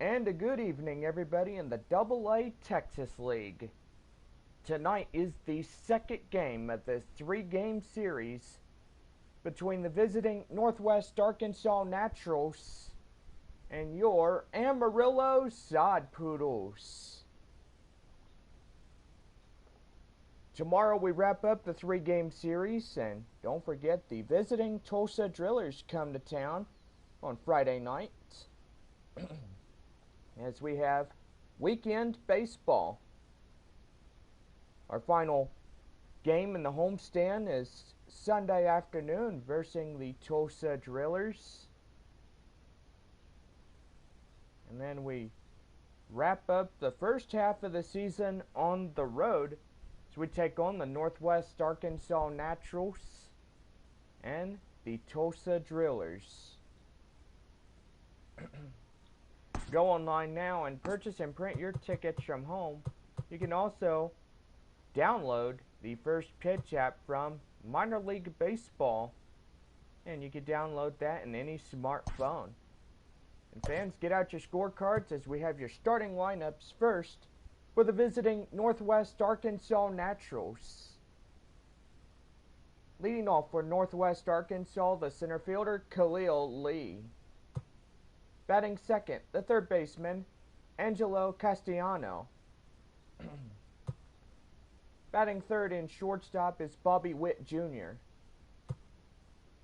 and a good evening, everybody, in the AA Texas League. Tonight is the second game of this three-game series between the visiting Northwest Arkansas Naturals and your Amarillo Sod Poodles. Tomorrow we wrap up the three-game series, and don't forget the visiting Tulsa Drillers come to town on Friday night as we have weekend baseball. Our final game in the homestand is Sunday afternoon versus the Tulsa Drillers. And then we wrap up the first half of the season on the road as we take on the Northwest Arkansas Naturals and the Tulsa Drillers. Go online now and purchase and print your tickets from home. You can also download the First Pitch app from Minor League Baseball, and you can download that in any smartphone. And fans, get out your scorecards as we have your starting lineups first for the visiting Northwest Arkansas Naturals. Leading off for Northwest Arkansas, the center fielder Khalil Lee. Batting second, the third baseman Angelo Castellano. Batting third and shortstop is Bobby Witt Jr.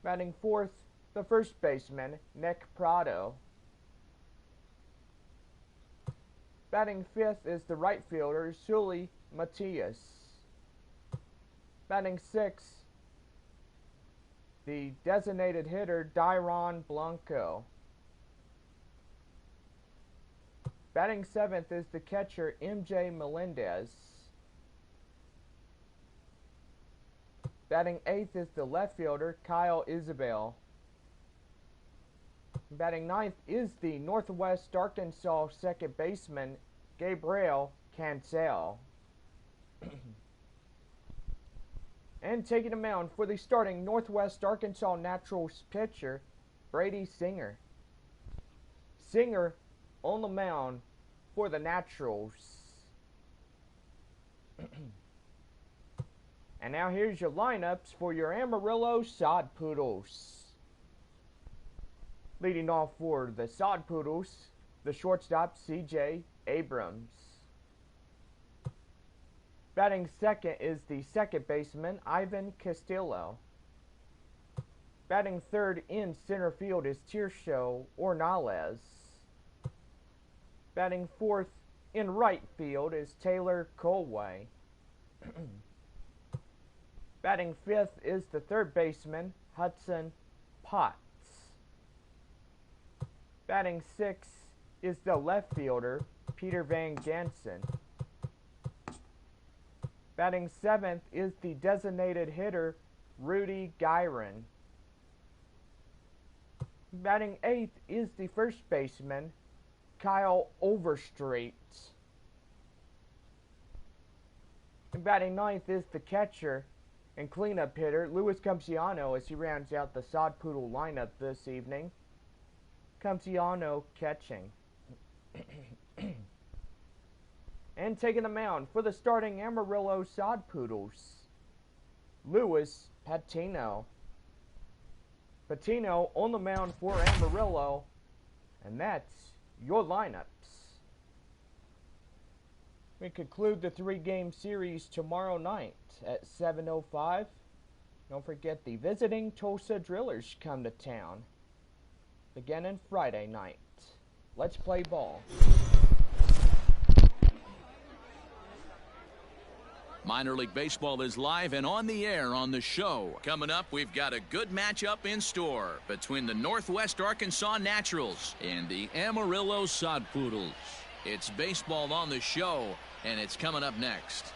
Batting fourth, the first baseman Nick Prado. Batting fifth is the right fielder Sully Matias. Batting sixth, the designated hitter Dairon Blanco. Batting seventh is the catcher MJ Melendez. Batting eighth is the left fielder Kyle Isabel. Batting ninth is the Northwest Arkansas second baseman Gabriel Cancel. And taking the mound for the starting Northwest Arkansas Naturals pitcher Brady Singer. Singer on the mound for the Naturals. And now here's your lineups for your Amarillo Sod Poodles. Leading off for the Sod Poodles, the shortstop C.J. Abrams. Batting second is the second baseman Ivan Castillo. Batting third in center field is Tirso Ornales. Batting fourth in right field is Taylor Colway. Batting fifth is the third baseman Hudson Potts. Batting sixth is the left fielder Peter Van Jansen. Batting seventh is the designated hitter Rudy Gyron. Batting eighth is the first baseman Kyle Overstreet. And batting ninth is the catcher and cleanup hitter Luis Campsiano as he rounds out the Sod Poodle lineup this evening. Campsiano catching. And taking the mound for the starting Amarillo Sod Poodles, Luis Patino. Patino on the mound for Amarillo, and that's your lineups. We conclude the three-game series tomorrow night at 7:05. Don't forget the visiting Tulsa Drillers come to town beginning Friday night. Let's play ball. Minor League Baseball is live and on the air on the show. Coming up, we've got a good matchup in store between the Northwest Arkansas Naturals and the Amarillo Sod Poodles. It's baseball on the show, and it's coming up next.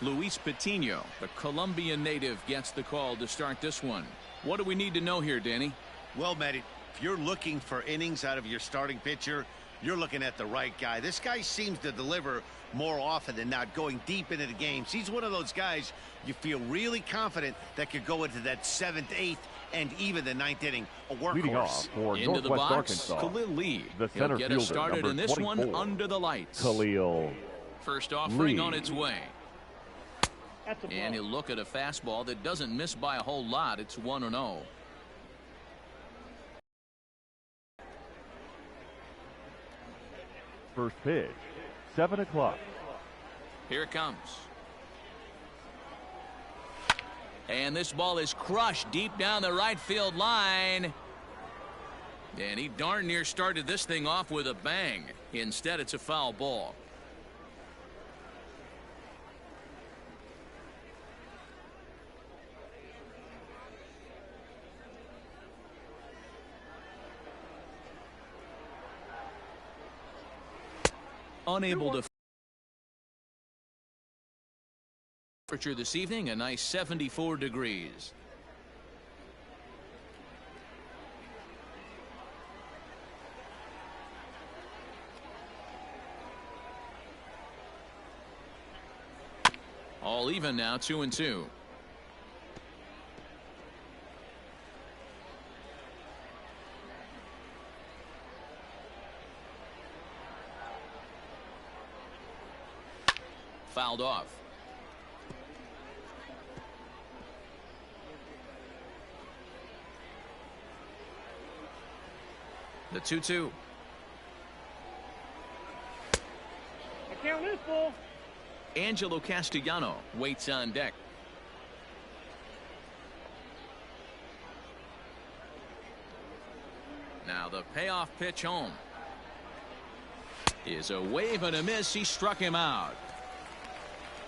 Luis Patino, the Colombian native, gets the call to start this one. What do we need to know here, Danny? Well, Matty, if you're looking for innings out of your starting pitcher, You're looking at the right guy. This guy seems to deliver more often than not, going deep into the games. He's one of those guys you feel really confident that could go into that 7th, 8th, and even the 9th inning. A workhorse. Leading off for Into the Northwest box, Arkansas, Khalil Lee. the He'll center get fielder, us started in this 24, one under the lights. Khalil First offering Lee. on its way. And he'll look at a fastball that doesn't miss by a whole lot. It's 1-0. First pitch, 7 o'clock. Here it comes. And this ball is crushed deep down the right field line. And he darn near started this thing off with a bang. Instead, it's a foul ball. Unable to. Temperature this evening, a nice 74 degrees. All even now, 2-2. Fouled off. The 2-2. I count this ball. Angelo Castellano waits on deck. Now the payoff pitch home is a wave and a miss. He struck him out.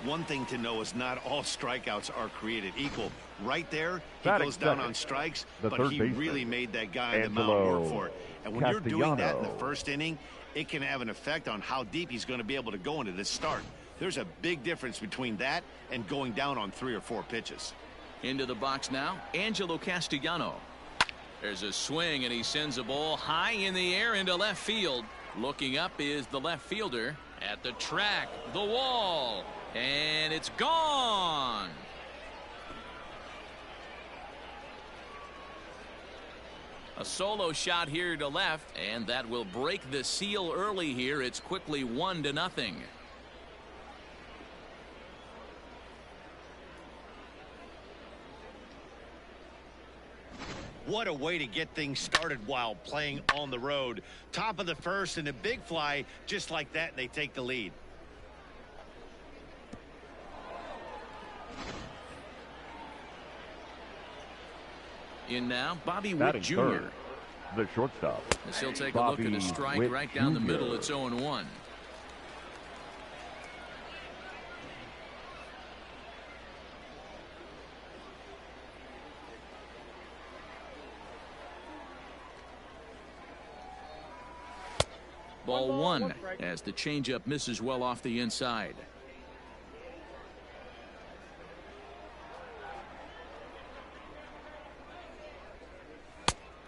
One thing to know is not all strikeouts are created equal. Right there, he Batting goes down second, on strikes, the but third he baseman, really made that guy in the Angelo mound work for it. And when you're doing that in the Castellano. first inning, it can have an effect on how deep he's going to be able to go into this start. There's a big difference between that and going down on 3 or 4 pitches. Into the box now, Angelo Castellano. There's a swing, and he sends a ball high in the air into left field. Looking up is the left fielder at the track, the wall, and it's gone. A solo shot here to left, and that will break the seal early here. It's quickly 1-0. What a way to get things started while playing on the road. Top of the first and a big fly just like that, and they take the lead. In now, Bobby Witt Batting Jr. third, the shortstop. As he'll take Bobby a look at a strike Witt right down the Jr. middle. It's 0-1. Ball one as the changeup misses well off the inside.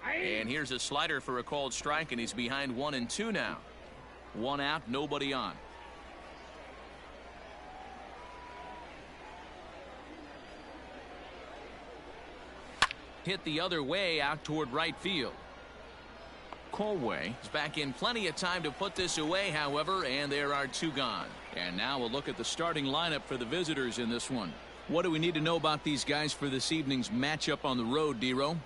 And here's a slider for a called strike, and he's behind 1-2 now. 1 out, nobody on. Hit the other way out toward right field. Colway is back in plenty of time to put this away, however, and there are 2 gone. And now we'll look at the starting lineup for the visitors in this one. What do we need to know about these guys for this evening's matchup on the road, D-Row?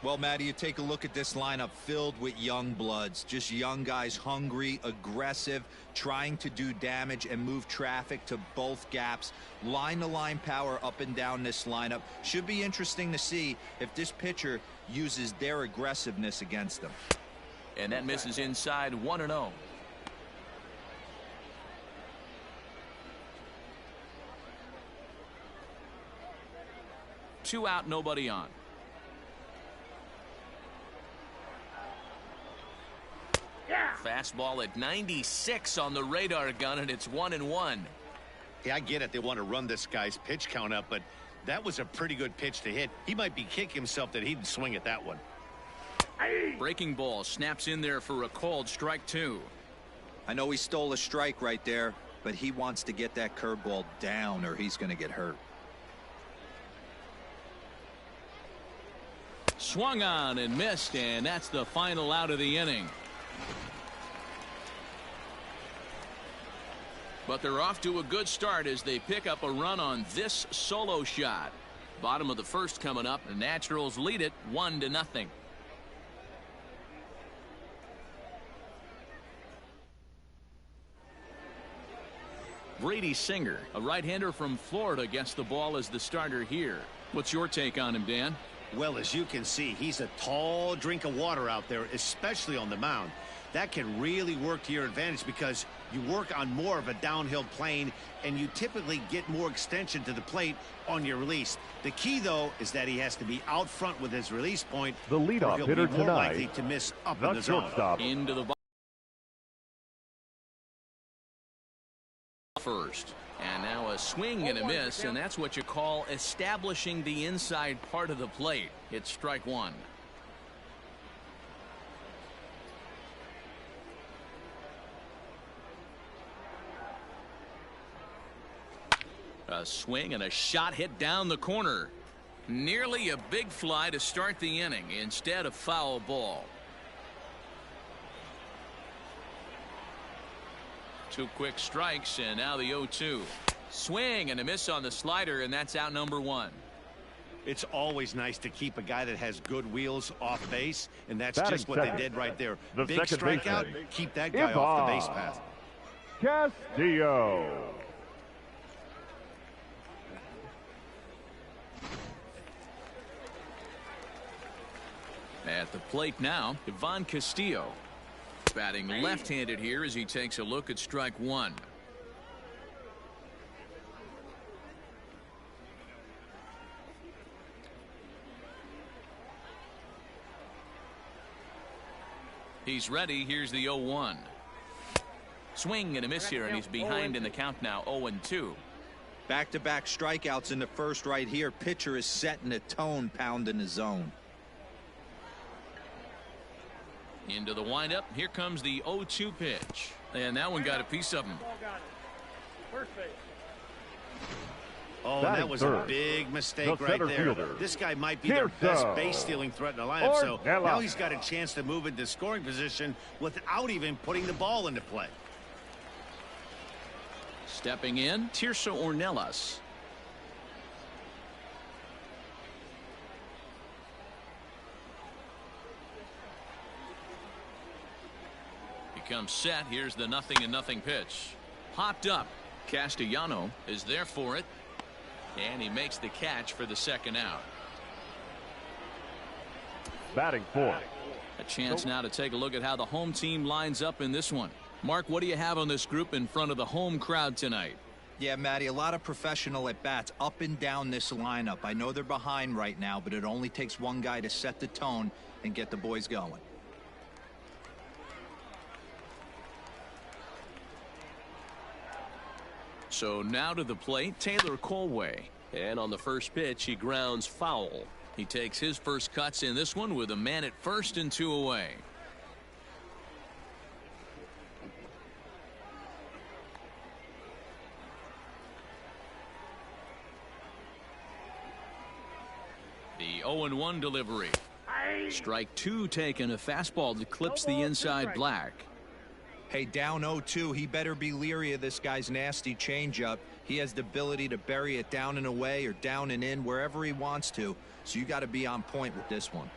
Well, Matty, you take a look at this lineup filled with young bloods, just young guys, hungry, aggressive, trying to do damage and move traffic to both gaps. Line-to-line power up and down this lineup. Should be interesting to see if this pitcher uses their aggressiveness against them. And that misses inside, 1-0. Two out, nobody on. Fastball at 96 on the radar gun, and it's 1-1. Yeah, I get it. They want to run this guy's pitch count up, but that was a pretty good pitch to hit. He might be kicking himself that he didn't swing at that one. Breaking ball snaps in there for a called strike 2. I know he stole a strike right there, but he wants to get that curveball down or he's going to get hurt. Swung on and missed, and that's the final out of the inning. But they're off to a good start as they pick up a run on this solo shot. Bottom of the first coming up. The Naturals lead it 1-0. Brady Singer, a right-hander from Florida, gets the ball as the starter here. What's your take on him, Dan? Well, as you can see, he's a tall drink of water out there, especially on the mound. That can really work to your advantage because you work on more of a downhill plane and you typically get more extension to the plate on your release. The key, though, is that he has to be out front with his release point. The leadoff he'll hitter be more likely tonight, to miss up the in the zone. shortstop. Into the first. And now a swing and a miss, and that's what you call establishing the inside part of the plate. It's strike one. A swing and a shot hit down the corner. Nearly a big fly to start the inning instead of foul ball. Two quick strikes, and now the 0-2. Swing and a miss on the slider, and that's out number one. It's always nice to keep a guy that has good wheels off base, and that's Batting just what second, they did right there. the Big second strikeout, baseman, keep that guy off the base path. Castillo. At the plate now, Ivan Castillo. Batting left-handed here as he takes a look at strike one. He's ready. Here's the 0-1. Swing and a miss here, and he's behind in the count now, 0-2. Back-to-back strikeouts in the first right here. Pitcher is setting a tone, pounding the zone. Into the windup. Here comes the 0-2 pitch. And that one got a piece of him. First base. Oh, Batting that was third, a big mistake the right center there. fielder, This guy might be their best Tirso. base stealing threat in the lineup. So Ornelas. now he's got a chance to move into scoring position without even putting the ball into play. Stepping in, Tirso Ornelas. Becomes set. Here's the 0-0 pitch. Popped up. Castellano is there for it. And he makes the catch for the second out. Batting fourth. A chance now to take a look at how the home team lines up in this one. Mark, what do you have on this group in front of the home crowd tonight? Yeah, Matty, a lot of professional at-bats up and down this lineup. I know they're behind right now, but it only takes one guy to set the tone and get the boys going. So now to the plate, Taylor Colway. And on the first pitch, he grounds foul. He takes his first cuts in this one with a man at first and 2 away. The 0-1 delivery. Strike two taken, a fastball that clips the inside black. Hey, down 0-2, he better be leery of this guy's nasty changeup. He has the ability to bury it down and away or down and in wherever he wants to. So you got to be on point with this one.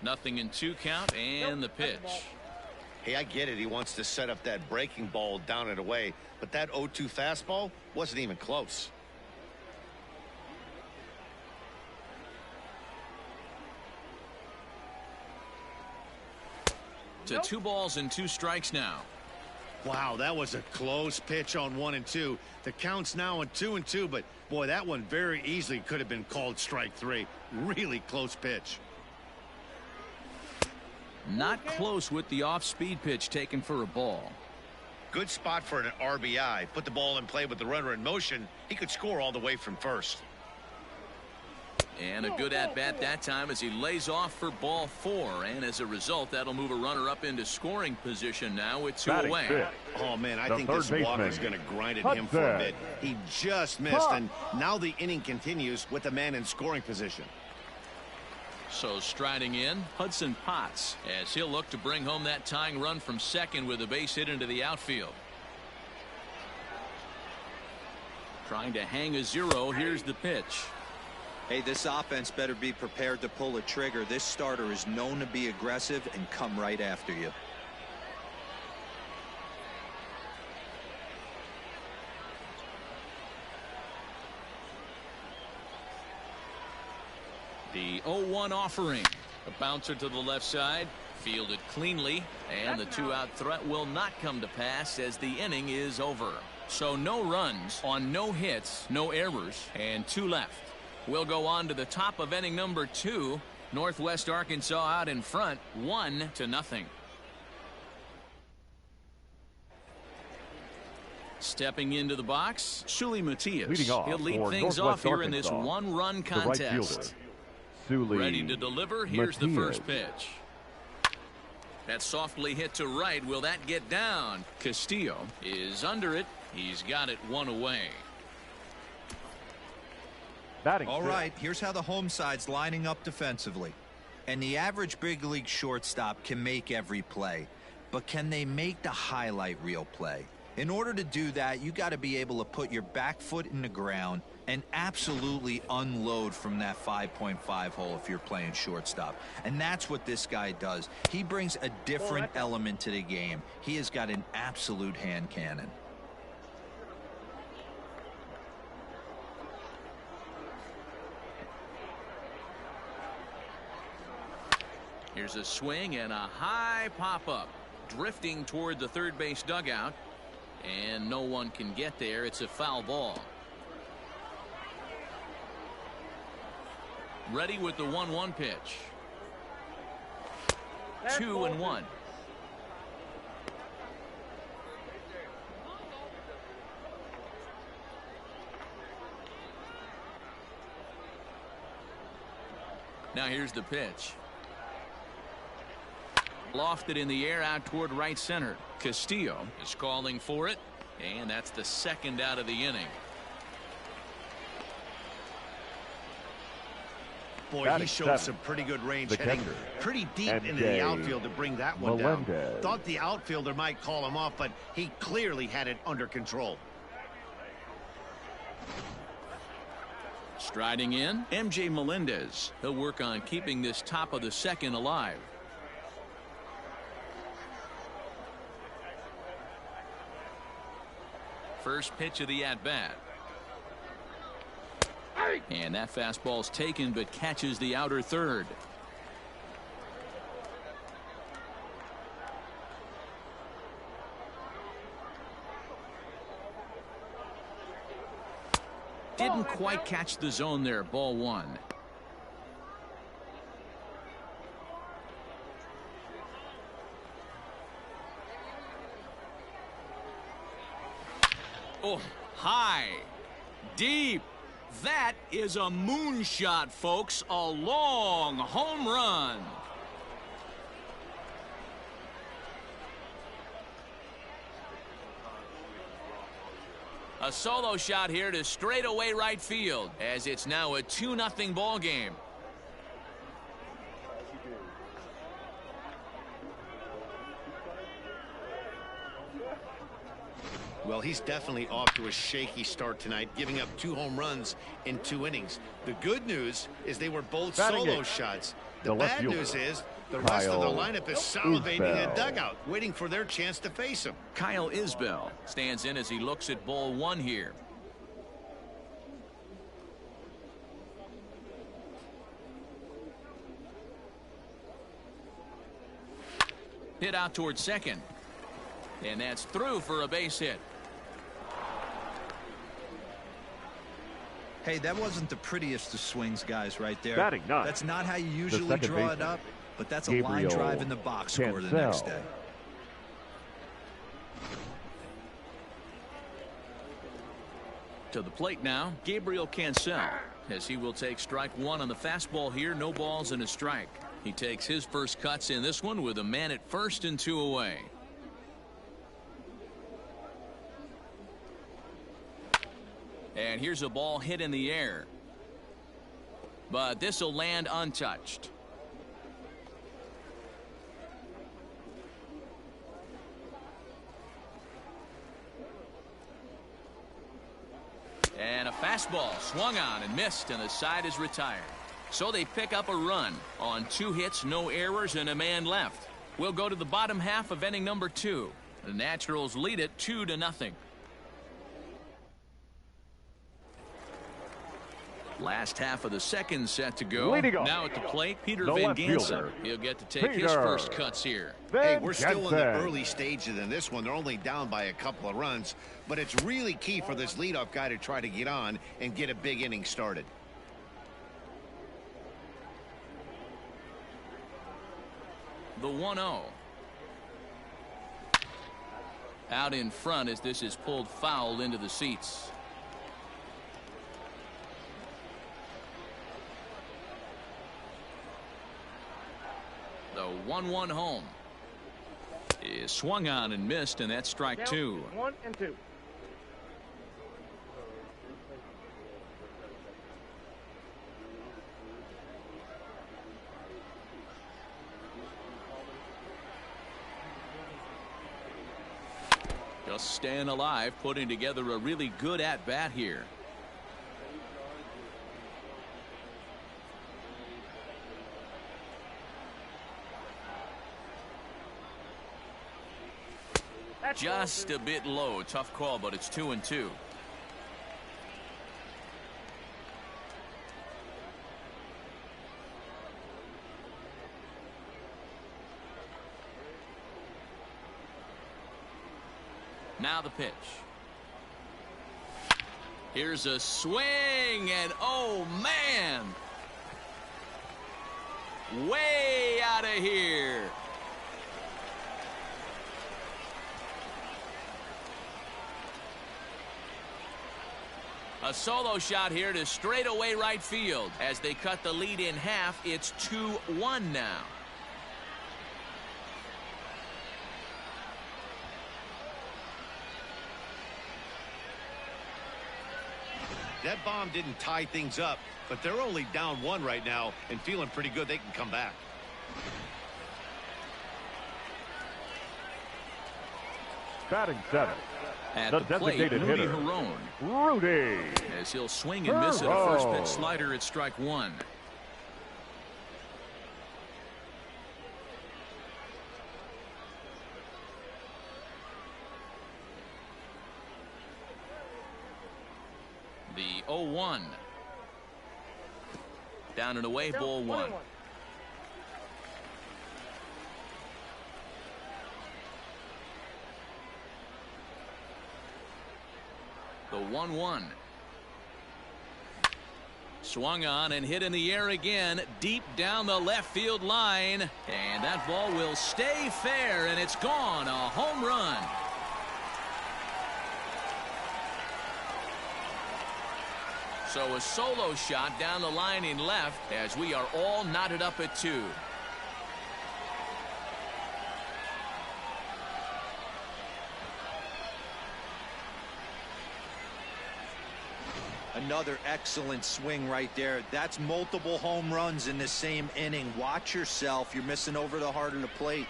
0-2 count and the pitch. Hey, I get it. He wants to set up that breaking ball down and away, but that 0-2 fastball wasn't even close. To 2 balls and 2 strikes now. Wow, that was a close pitch on 1 and 2. The count's now on 2 and 2, but boy, that one very easily could have been called strike 3. Really close pitch. Not close with the off-speed pitch taken for a ball. Good spot for an RBI. Put the ball in play with the runner in motion. He could score all the way from first. And a good at-bat that time as he lays off for ball 4. And as a result, that'll move a runner up into scoring position now with 2 Batting away. fifth, Oh, man, I the think third this Walker's baseman, going to grind at him for a bit. Hudson. He just missed, and now the inning continues with a man in scoring position. So striding in, Hudson Potts, as he'll look to bring home that tying run from second with a base hit into the outfield. Trying to hang a 0. Here's the pitch. Hey, this offense better be prepared to pull a trigger. This starter is known to be aggressive and come right after you. The 0-1 offering. A bouncer to the left side, fielded cleanly, and the 2-out threat will not come to pass as the inning is over. So no runs on no hits, no errors, and 2 left. We'll go on to the top of inning number 2. Northwest Arkansas out in front, 1-0. Stepping into the box, Sully Matias. Leading off He'll lead for things Northwest off here in this Arkansas, one-run the right fielder, contest. Sully Ready to deliver. Here's the Matias. first pitch. That's softly hit to right. Will that get down? Castillo is under it. He's got it 1 away. Batting All fifth, right, here's how the home side's lining up defensively. And the average big league shortstop can make every play, but can they make the highlight reel play? In order to do that, you got to be able to put your back foot in the ground and absolutely unload from that 5.5 hole if you're playing shortstop. And that's what this guy does. He brings a different element to the game. He has got an absolute hand cannon. Here's a swing and a high pop-up. Drifting toward the third base dugout. And no one can get there. It's a foul ball. Ready with the 1-1 pitch. 2-1. Now here's the pitch. Lofted in the air out toward right center. Castillo is calling for it, and that's the second out of the inning. Boy, Batting he showed seven, some pretty good range, the heading catcher, pretty deep into MJ the outfield to bring that one down. Melendez. Thought the outfielder might call him off, but he clearly had it under control. Striding in, MJ Melendez. He'll work on keeping this top of the second alive. First pitch of the at-bat. And that fastball's taken but catches the outer third. Didn't quite catch the zone there. Ball 1. Oh, high, deep. That is a moonshot, folks. A long home run. A solo shot here to straightaway right field, as it's now a 2-0 ball game. Well, he's definitely off to a shaky start tonight, giving up 2 home runs in 2 innings. The good news is they were both Batting solo eighth, shots. the The left bad fielder, news is the rest of the Kyle lineup is salivating in Isbell. the dugout, waiting for their chance to face him. Kyle Isbell stands in as he looks at ball 1 here. Hit out towards second. And that's through for a base hit. Hey, that wasn't the prettiest of swings, guys, right there. Batting ninth, That's not how you the usually second draw it baseman, up, but that's a line Gabriel drive in the box score the next Cancel. day. To the plate now, Gabriel Cancel, as he will take strike one on the fastball here. No balls and a strike. He takes his first cuts in this one with a man at first and 2 away. And here's a ball hit in the air, but this will land untouched. And a fastball swung on and missed, and the side is retired. So they pick up a run on 2 hits, no errors, and a man left. We'll go to the bottom half of inning number 2. The Naturals lead it 2-0. Last half of the second set to go. Now at the plate, Peter Van Gansen. He'll get to take his first cuts here. Hey, we're still in the early stages in this one. They're only down by a couple of runs, but it's really key for this leadoff guy to try to get on and get a big inning started. The 1-0. Out in front as this is pulled foul into the seats. The 1-1 home is swung on and missed, and that's strike 2. 1 and 2. Just staying alive, putting together a really good at-bat here. Just a bit low. Tough call, but it's 2-2. Now the pitch. Here's a swing, and oh man, way out of here. A solo shot here to straightaway right field. As they cut the lead in half, it's 2-1 now. That bomb didn't tie things up, but they're only down 1 right now and feeling pretty good they can come back. Batting 7. At the the plate, designated Rudy hitter, Herron. Rudy. As he'll swing and miss at a first pitch slider at strike 1. The 0-1. Down and away, ball 1. The 1-1. Swung on and hit in the air again, deep down the left field line. And that ball will stay fair, and it's gone. A home run. So a solo shot down the line in left as we are all knotted up at 2. Another excellent swing right there. That's multiple home runs in the same inning. Watch yourself. You're missing over the heart of the plate.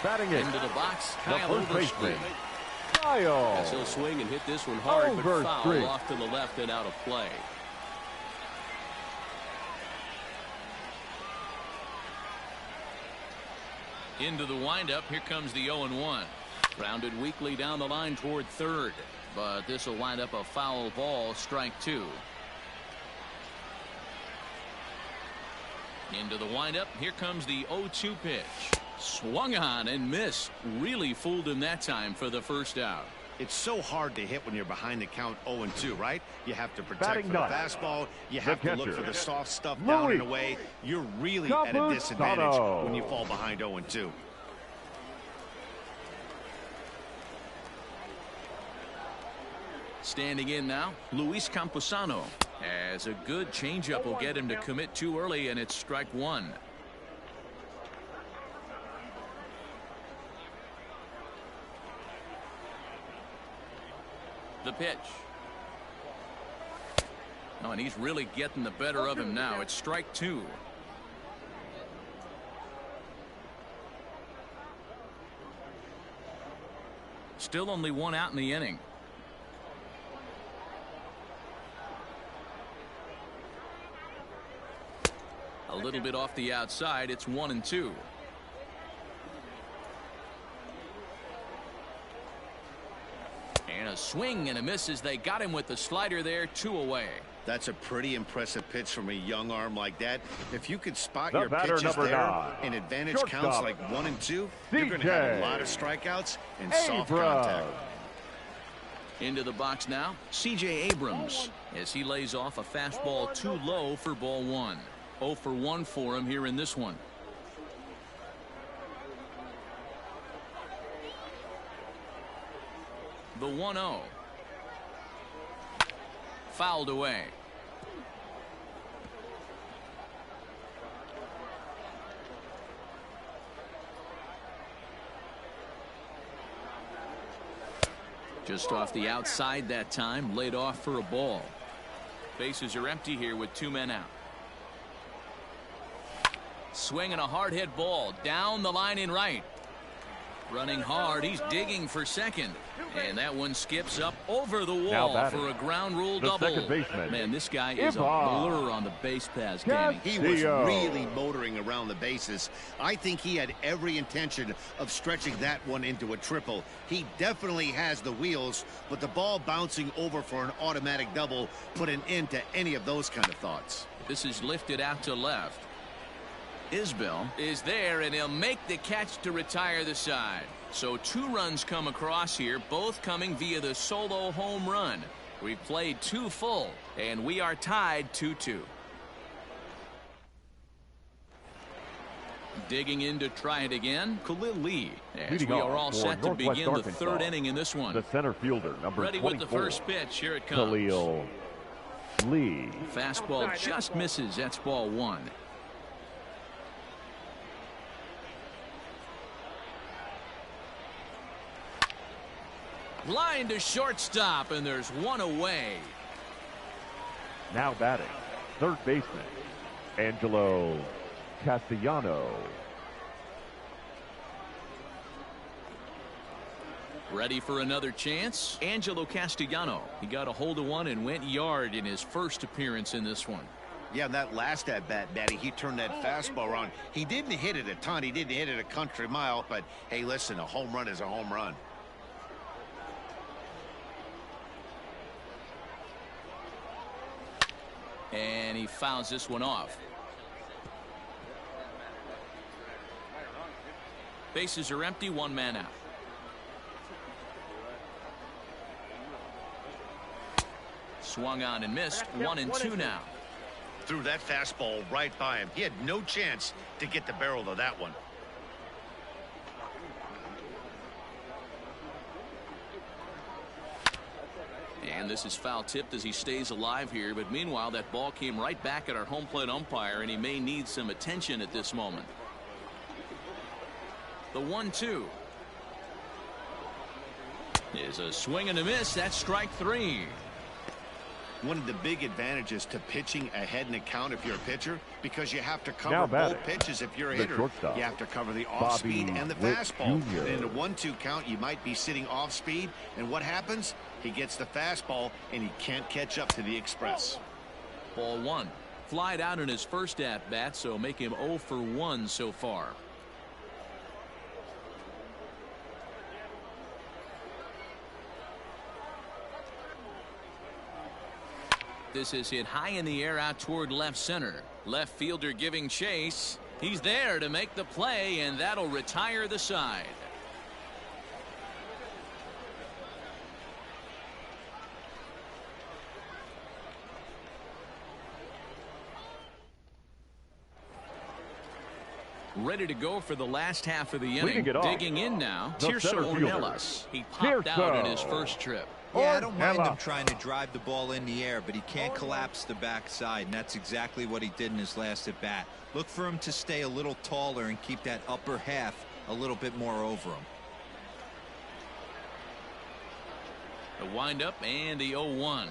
Batting it. Into the box, The Kyle first Overstreet. baseman, Kyle. As he'll swing and hit this one hard, but foul Overstreet. off to the left and out of play. Into the windup. Here comes the 0-1. Rounded weakly down the line toward third, but this will wind up a foul ball. Strike 2. Into the windup. Here comes the 0-2 pitch. Swung on and missed. Really fooled him that time for the first out. It's so hard to hit when you're behind the count 0-2, right? You have to protect Batting for the nine. fastball. You have to look for the soft stuff Louis. down and away. You're really at a Capustano. disadvantage when you fall behind 0-2. Standing in now, Luis Camposano. As a good changeup will get him to commit too early, and it's strike one. The pitch. Oh, and he's really getting the better of him now. It's strike two. Still only one out in the inning. A little bit off the outside. It's 1-2. And a swing and a miss as they got him with the slider there. 2 away. That's a pretty impressive pitch from a young arm like that. If you could spot The your batter, pitches number there 9. and advantage Shortstop, counts like 1 and 2, you're going to have a lot of strikeouts and soft contact. Into the box now, C.J. Abrams as he lays off a fastball too low for ball 1. 0 for 1 for him here in this one. The 1-0. Fouled away. Just off the outside that time, laid off for a ball. Bases are empty here with 2 men out. Swinging a hard hit ball down the line in right. Running hard, he's digging for second, and that one skips up over the wall for a ground rule double. Man, this guy is a blur on the base pass game. He was really motoring around the bases. I think he had every intention of stretching that one into a triple. He definitely has the wheels, but the ball bouncing over for an automatic double put an end to any of those kind of thoughts. This is lifted out to left. Isbell is there, and he'll make the catch to retire the side. So 2 runs come across here, both coming via the solo home run. We've played 2 full, and we are tied 2-2. Digging in to try it again, Khalil Lee. As we are all set to begin the 3rd inning in this one. The center fielder, number 24. Ready with the first pitch. Here it comes. Khalil Lee. Fastball just misses. That's ball 1. Line to shortstop, and there's 1 away. Now batting, third baseman, Angelo Castellano. Ready for another chance? Angelo Castellano. He got a hold of one and went yard in his first appearance in this one. Yeah, that last at-bat, Batty, he turned that fastball around. He didn't hit it a ton. He didn't hit it a country mile, but, hey, listen, a home run is a home run. And he fouls this one off. Bases are empty, 1 man out. Swung on and missed. 1-2 now. Threw that fastball right by him. He had no chance to get the barrel of that one. And this is foul tipped as he stays alive here. But meanwhile, that ball came right back at our home plate umpire, and he may need some attention at this moment. The 1-2 is a swing and a miss. That's strike 3. One of the big advantages to pitching ahead in a count if you're a pitcher, because you have to cover both pitches if you're a hitter. You have to cover the off-speed and the fastball. And in a 1-2 count, you might be sitting off-speed, and what happens? He gets the fastball, and he can't catch up to the express. Ball 1. Flied out in his first at-bat, so make him 0 for 1 so far. This is hit high in the air out toward left center. Left fielder giving chase. He's there to make the play, and that'll retire the side. Ready to go for the last half of the inning. Digging in now, Tirso Ornelas. He popped out in his first trip. Yeah, I don't mind him trying to drive the ball in the air, but he can't collapse the backside, and that's exactly what he did in his last at bat. Look for him to stay a little taller and keep that upper half a little bit more over him. The windup and the 0-1.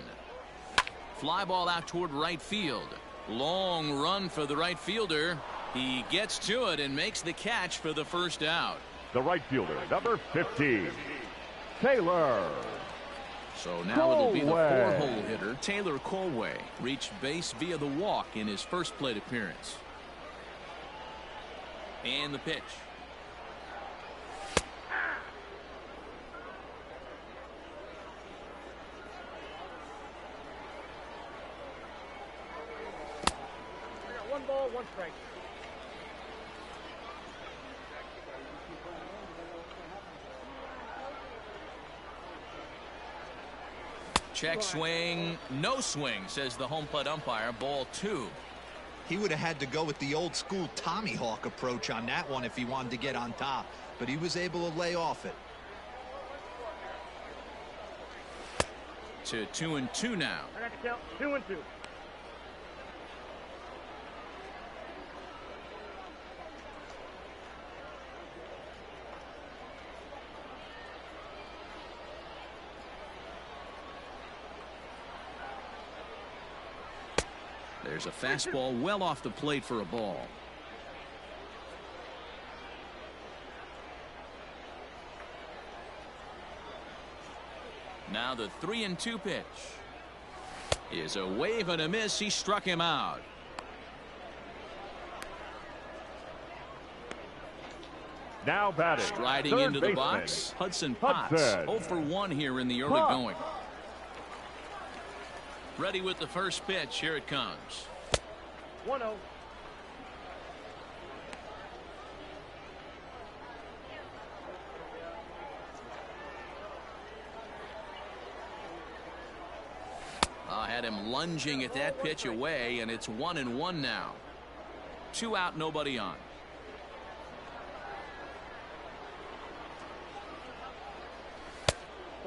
Fly ball out toward right field. Long run for the right fielder. He gets to it and makes the catch for the first out. The right fielder, number 50, Taylor. So now it'll be the 4-hole hitter, Taylor Colway. Reached base via the walk in his first plate appearance. And the pitch. One ball, one strike. Check swing, no swing, says the home plate umpire. Ball 2. He would have had to go with the old school Tommy Hawk approach on that one if he wanted to get on top, but he was able to lay off it. To 2-2 now. I got to count 2-2. There's a fastball well off the plate for a ball. Now the 3-2 pitch is a wave and a miss. He struck him out. Now batting, Striding into the box, Hudson Potts. 0 for 1 here in the early going. Ready with the first pitch. Here it comes. 1-0. I had him lunging at that pitch away, and it's 1-1 now. 2 out, nobody on.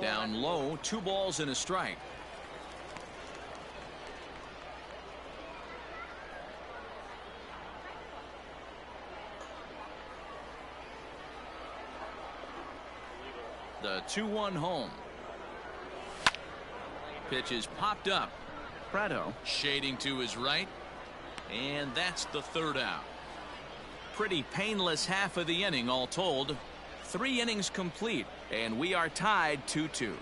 Down low, 2 balls and a strike. The 2-1 home. Pitch is popped up. Prado shading to his right. And that's the 3rd out. Pretty painless half of the inning all told. 3 innings complete. And we are tied 2-2.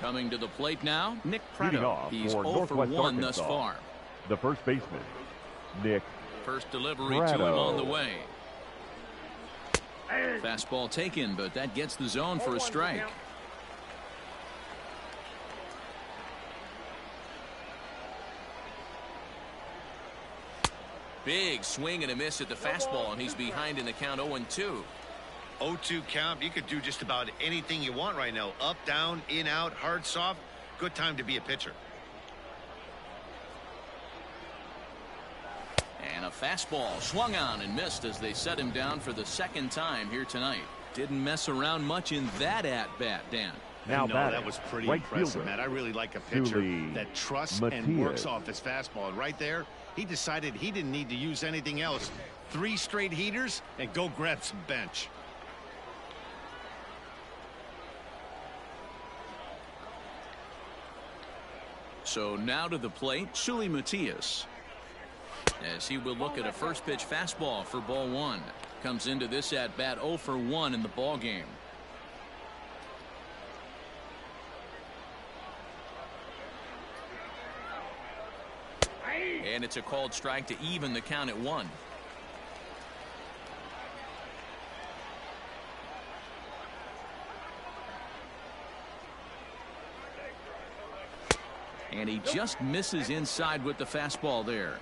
Coming to the plate now, Nick Prado. He's 0 for 1 thus far. The first baseman, Nick First delivery Prado. to him on the way. Fastball taken, but that gets the zone for a strike. Big swing and a miss at the fastball, and he's behind in the count 0-2. 0-2 count. You could do just about anything you want right now. Up, down, in, out, hard, soft. Good time to be a pitcher. And a fastball swung on and missed as they set him down for the 2nd time here tonight. Didn't mess around much in that at-bat, Dan. Now no, batting, that was pretty right impressive, fielder, Matt. I really like a pitcher Julie that trusts and works off his fastball. And right there, he decided he didn't need to use anything else. 3 straight heaters and go grab some bench. So now to the plate, Sully Matias, as he will look at a first pitch fastball for ball 1. Comes into this at bat 0 for 1 in the ball game. And it's a called strike to even the count at 1. And he just misses inside with the fastball there.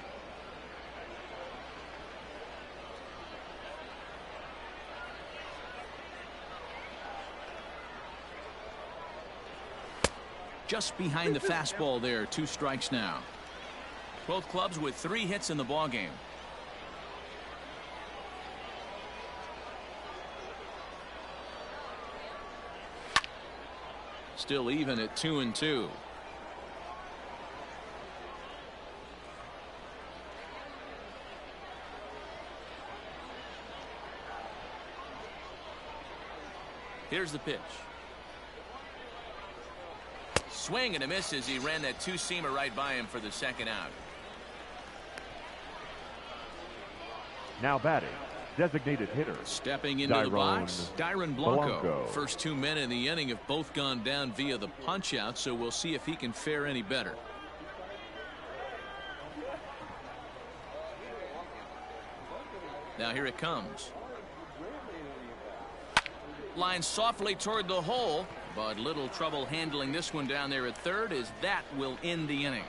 Just behind the fastball there. 2 strikes now. Both clubs with 3 hits in the ball game. Still even at 2-2. Here's the pitch. Swing and a miss as he ran that two-seamer right by him for the second out. Now batting, designated hitter. Stepping into the box, Dyron Blanco. First 2 men in the inning have both gone down via the punch-out, so we'll see if he can fare any better. Now here it comes. Line softly toward the hole, but little trouble handling this one down there at third, as that will end the inning.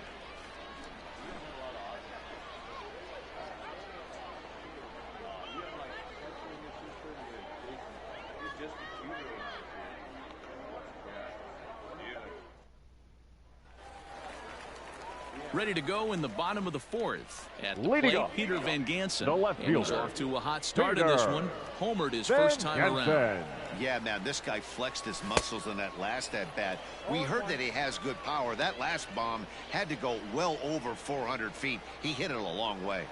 Ready to go in the bottom of the fourth. At the plate, Peter Van Gansen. The left and he's fielder. off to a hot start in this one. Homered his first time around. Yeah, man, this guy flexed his muscles in that last at-bat. We heard that he has good power. That last bomb had to go well over 400 feet. He hit it a long way.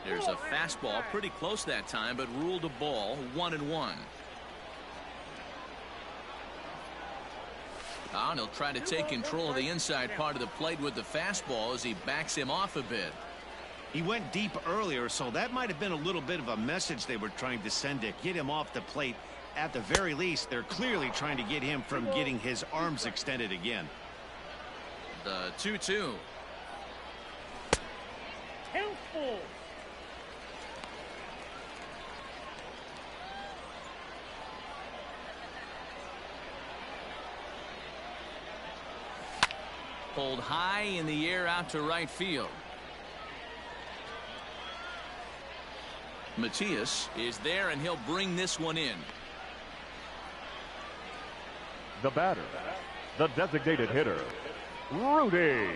There's a fastball pretty close that time, but ruled a ball. 1-1. And he'll try to take control of the inside part of the plate with the fastball as he backs him off a bit. He went deep earlier, so that might have been a little bit of a message they were trying to send to get him off the plate. At the very least, they're clearly trying to get him from getting his arms extended again. The 2-2. Handful. Pulled high in the air out to right field. Matias is there, and he'll bring this one in. The batter, the designated hitter, Rudy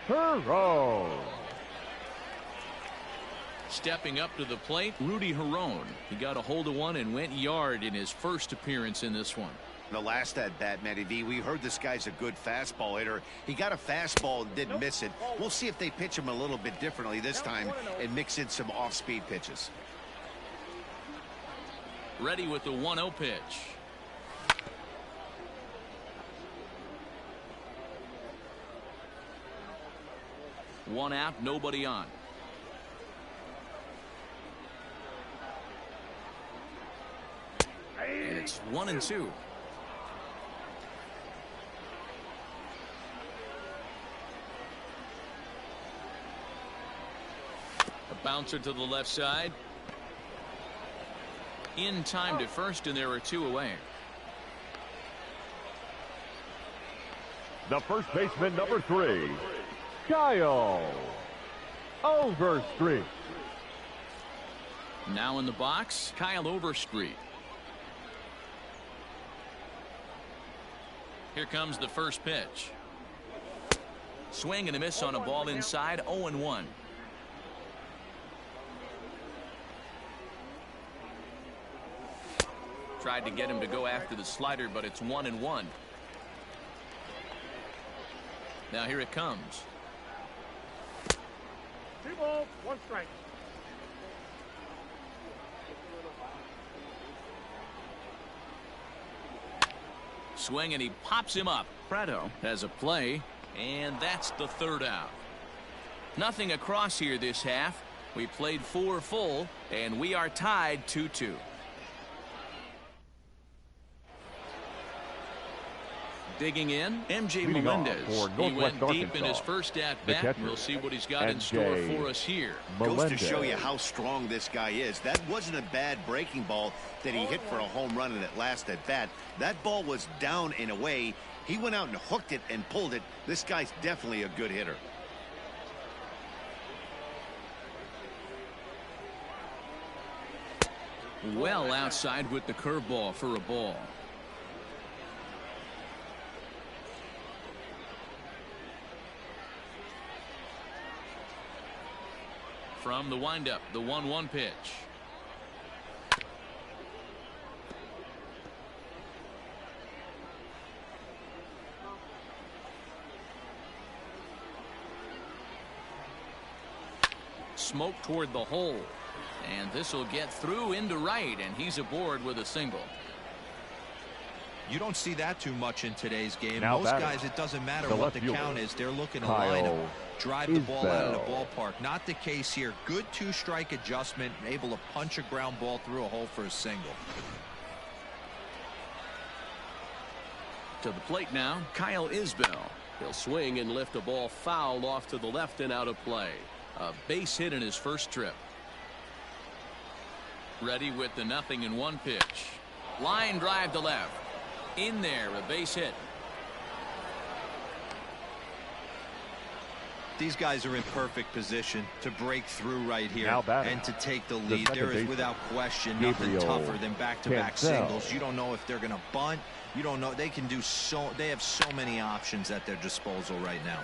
Herron. Stepping up to the plate, Rudy Herron. He got a hold of one and went yard in his first appearance in this one. The last at-bat, Matty V, we heard this guy's a good fastball hitter. He got a fastball and didn't miss it. We'll see if they pitch him a little bit differently this time and mix in some off-speed pitches. Ready with the 1-0 pitch. One out, nobody on. And it's 1-2. Bouncer to the left side. In time to first, and there are two away. The first baseman, number 3, Kyle Overstreet. Now in the box, Kyle Overstreet. Here comes the first pitch. Swing and a miss on a ball inside. 0-1. Tried to get him to go after the slider, but it's 1-1. Now here it comes. 2 balls, 1 strike. Swing, and he pops him up. Prado has a play, and that's the third out. Nothing across here this half. We played 4 full, and we are tied 2-2. Digging in, MJ Leading Melendez. he went deep Arkansas. in his first at-bat. We'll see what he's got in store for us here. Goes to show you how strong this guy is. That wasn't a bad breaking ball that he hit for a home run in that last at-bat. That ball was down and away. He went out and hooked it and pulled it. This guy's definitely a good hitter. Well outside with the curveball for a ball. From the windup, the 1-1 pitch. smoke toward the hole. And this will get through into right, and he's aboard with a single. You don't see that too much in today's game. Now Most guys, it doesn't matter what the count is. They're looking to line up, drive the ball out of the ballpark. Not the case here. Good two-strike adjustment, able to punch a ground ball through a hole for a single. To the plate now, Kyle Isbell. He'll swing and lift a ball foul off to the left and out of play. A base hit in his first trip. Ready with the 0-1 pitch. Line drive to left. In there, a base hit. These guys are in perfect position to break through right here and to take the lead. There is, without question, nothing tougher than back-to-back singles. You don't know if they're going to bunt. You don't know. They can do so. They have so many options at their disposal right now.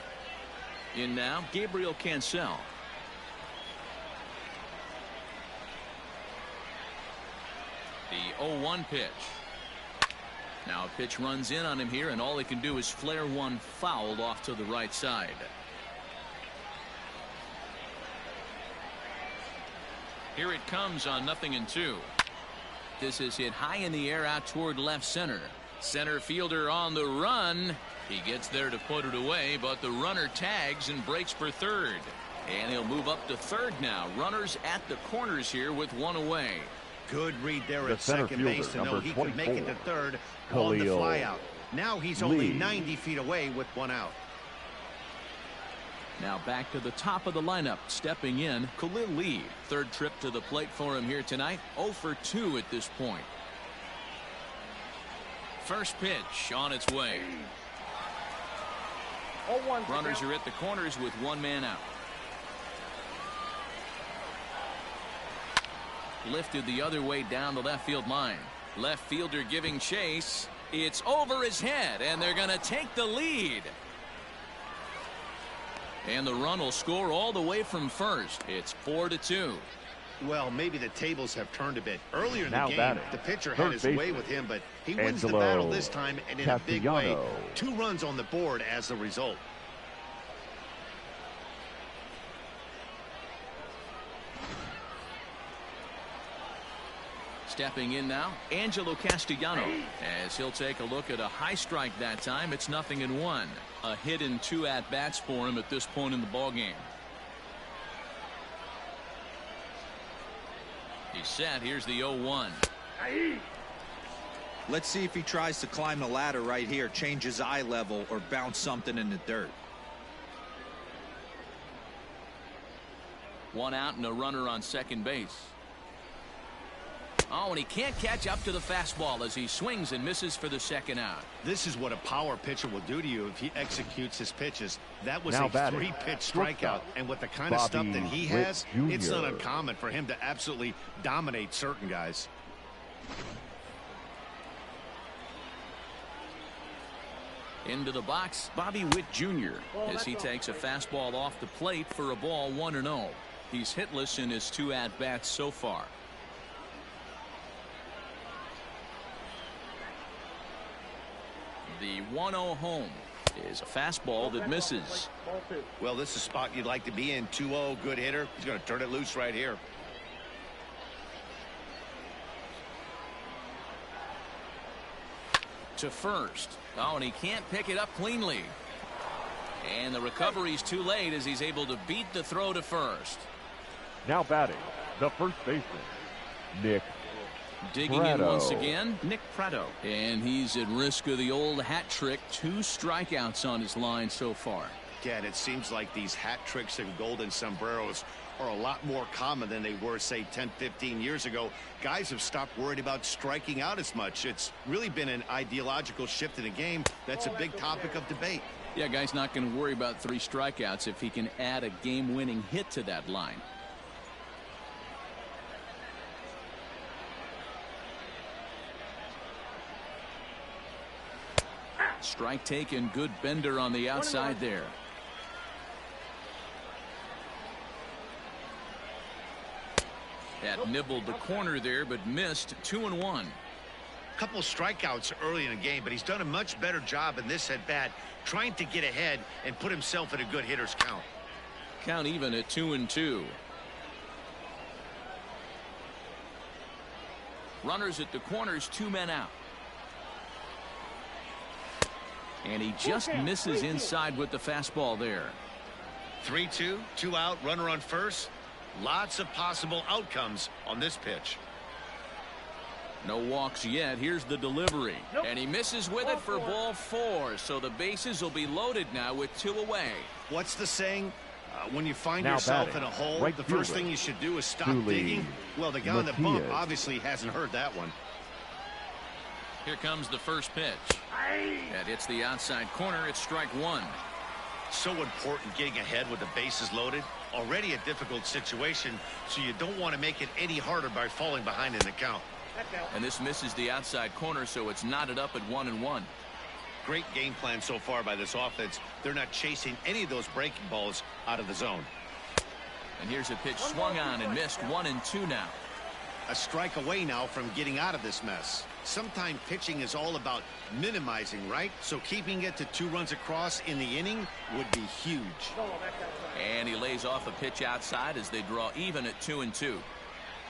In now, Gabriel Cancel. The 0-1 pitch. Now a pitch runs in on him here, and all he can do is flare one foul off to the right side. Here it comes on 0-2. This is hit high in the air out toward left center. Center fielder on the run. He gets there to put it away, but the runner tags and breaks for third. And he'll move up to third now. Runners at the corners here with one away. Good read there at second base to know he could make it to third on the flyout. Now he's only 90 feet away with one out. Now back to the top of the lineup. Stepping in, Khalil Lee. Third trip to the plate for him here tonight. 0 for 2 at this point. First pitch on its way. Runners are at the corners with one man out. Lifted the other way down the left field line. Left fielder giving chase. It's over his head, and they're going to take the lead. And the run will score all the way from first. It's 4-2. Well, maybe the tables have turned a bit. Earlier in the game, the pitcher had his way with him, but he wins the battle this time, and in a big way. 2 runs on the board as the result. Stepping in now, Angelo Castellano, as he'll take a look at a high strike that time. It's 0-1. A hit in 2 at-bats for him at this point in the ballgame. He's set. Here's the 0-1. Let's see if he tries to climb the ladder right here, change his eye level, or bounce something in the dirt. One out and a runner on second base. Oh, and he can't catch up to the fastball as he swings and misses for the second out. This is what a power pitcher will do to you if he executes his pitches. That was a 3-pitch strikeout, and with the kind of stuff that he has, it's not uncommon for him to absolutely dominate certain guys. Into the box, Bobby Witt Jr. as he takes a fastball off the plate for a ball 1-0. He's hitless in his 2 at-bats so far. The 1-0 home is a fastball that misses. Well, this is a spot you'd like to be in. 2-0, good hitter. He's going to turn it loose right here. To first. Oh, and he can't pick it up cleanly. And the recovery's too late as he's able to beat the throw to first. Now batting, the first baseman, Nick Digging in once again, Nick Prado. And he's at risk of the old hat trick. 2 strikeouts on his line so far. Again, it seems like these hat tricks and golden sombreros are a lot more common than they were, say, 10-15 years ago. Guys have stopped worried about striking out as much. It's really been an ideological shift in the game. That's a big topic of debate. Yeah, guy's not going to worry about 3 strikeouts if he can add a game-winning hit to that line. Strike taken, good bender on the outside there. That nibbled the corner there, but missed. 2-1. Couple of strikeouts early in the game, but he's done a much better job in this at bat, trying to get ahead and put himself in a good hitter's count. Count even at 2-2. Runners at the corners, 2 men out. And he just misses inside with the fastball there. 3-2, 2 out, runner on first. Lots of possible outcomes on this pitch. No walks yet. Here's the delivery. Nope. And he misses with it for ball 4. So the bases will be loaded now with 2 away. What's the saying? When you find Now yourself batting, in a hole, right the first fielder, thing you should do is stop Julie digging. Well, the guy on the bump Matias. obviously hasn't heard that one. Here comes the first pitch. That hits the outside corner. It's strike 1. So important getting ahead with the bases loaded. Already a difficult situation, so you don't want to make it any harder by falling behind in the count. And this misses the outside corner, so it's knotted up at 1-1. Great game plan so far by this offense. They're not chasing any of those breaking balls out of the zone. And here's a pitch swung on and missed. 1-2 now. A strike away now from getting out of this mess. Sometimes pitching is all about minimizing, right? So keeping it to 2 runs across in the inning would be huge. And he lays off a pitch outside as they draw even at 2-2.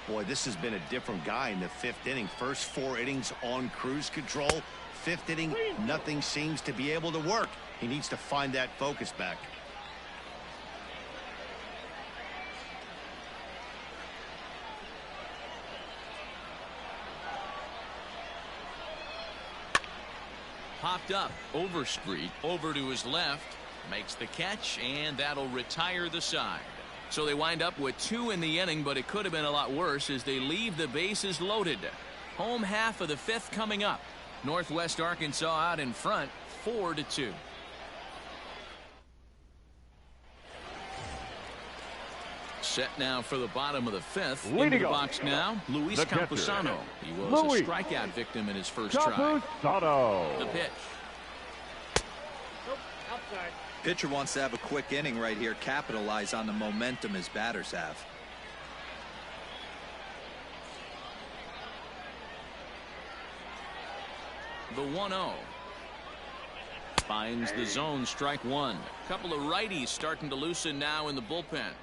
Boy, this has been a different guy in the 5th inning. First 4 innings on cruise control. 5th inning, nothing seems to be able to work. He needs to find that focus back. Popped up, Overstreet, over to his left, makes the catch, and that'll retire the side. So they wind up with 2 in the inning, but it could have been a lot worse as they leave the bases loaded. Home half of the 5th coming up. Northwest Arkansas out in front, 4-2. Set now for the bottom of the 5th. Into the box now, Luis the catcher, Campusano. He was Luis a strikeout victim in his first try. Campusano. The pitch. Nope, outside. Pitcher wants to have a quick inning right here, capitalize on the momentum his batters have. The 1-0. Finds the zone, strike 1. Couple of righties starting to loosen now in the bullpen.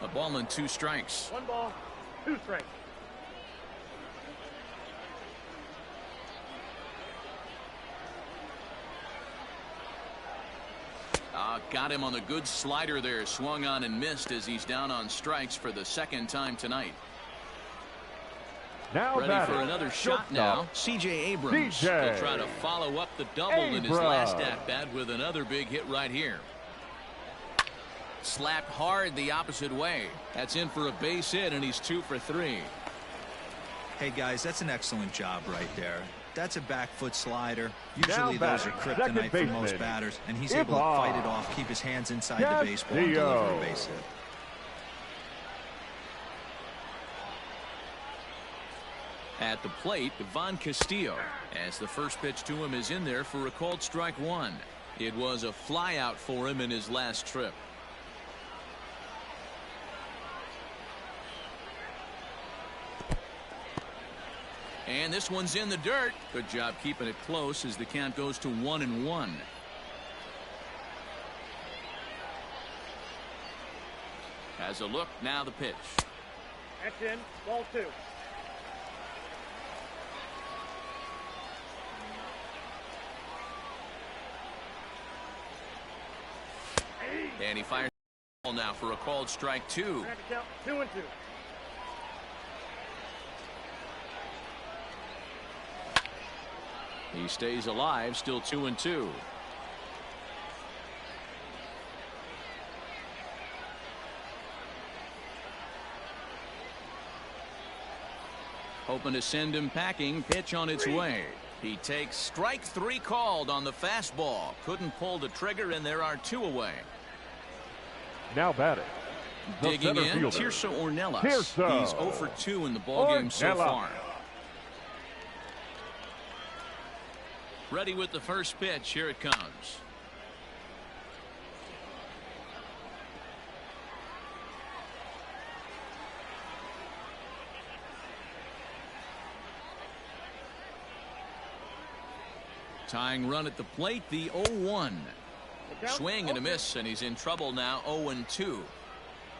A ball and 2 strikes. 1 ball, 2 strikes. Got him on the good slider there. Swung on and missed as he's down on strikes for the 2nd time tonight. Now Ready for another shot now. C.J. Abrams. He'll try to follow up the double in his last at-bat with another big hit right here. Slapped hard the opposite way. That's in for a base hit, and he's 2 for 3. Hey guys, that's an excellent job right there. That's a back foot slider. Usually Now those are kryptonite for most batters, and he's able to fight it off, keep his hands inside the baseball, and deliver a base hit. At the plate, Devon Castillo, as the first pitch to him is in there for a called strike 1. It was a flyout for him in his last trip. And this one's in the dirt. Good job keeping it close as the count goes to 1-1. Has a look, now the pitch. That's in, ball 2. And he fires the ball now for a called strike 2. 2-2. He stays alive, still 2-2. Hoping to send him packing. Pitch on its way. He takes strike 3 called on the fastball. Couldn't pull the trigger, and there are 2 away. Now batting. Digging in, Tirso Ornelas. He's 0 for 2 in the ballgame so far. Ready with the first pitch. Here it comes. Tying run at the plate, the 0-1. Swing and a miss, and he's in trouble now, 0-2.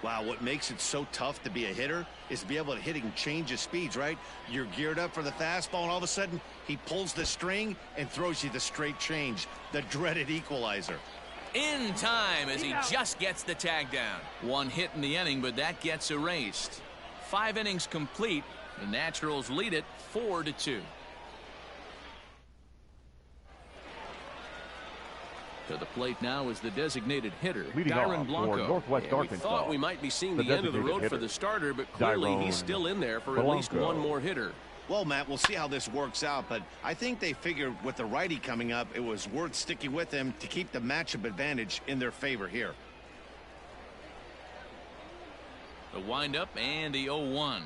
Wow, what makes it so tough to be a hitter is to be able to hit and change his speeds, right? You're geared up for the fastball, and all of a sudden, he pulls the string and throws you the straight change, the dreaded equalizer. In time as he just gets the tag down. One hit in the inning, but that gets erased. 5 innings complete. The Naturals lead it 4-2. To the plate now is the designated hitter, Leading Dyron off Blanco. for Northwest We Arkansas. thought we might be seeing The the end of the designated road for hitter, the starter, but clearly Dyron he's still in there for at least Blanco. one more hitter. Well, Matt, we'll see how this works out, but I think they figured with the righty coming up, it was worth sticking with him to keep the matchup advantage in their favor here. The windup and the 0-1.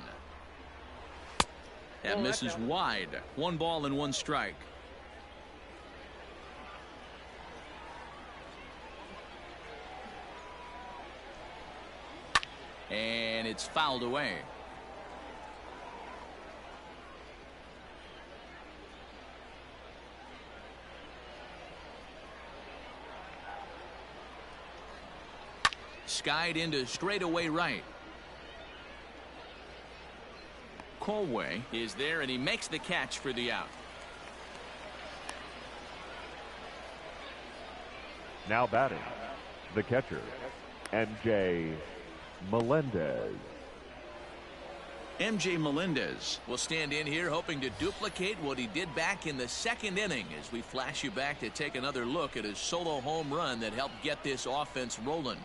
That misses wide. 1 ball and 1 strike. And it's fouled away. Skied into straightaway right. Colway is there, and he makes the catch for the out. Now batting, the catcher, MJ Melendez. MJ Melendez will stand in here hoping to duplicate what he did back in the 2nd inning as we flash you back to take another look at his solo home run that helped get this offense rolling.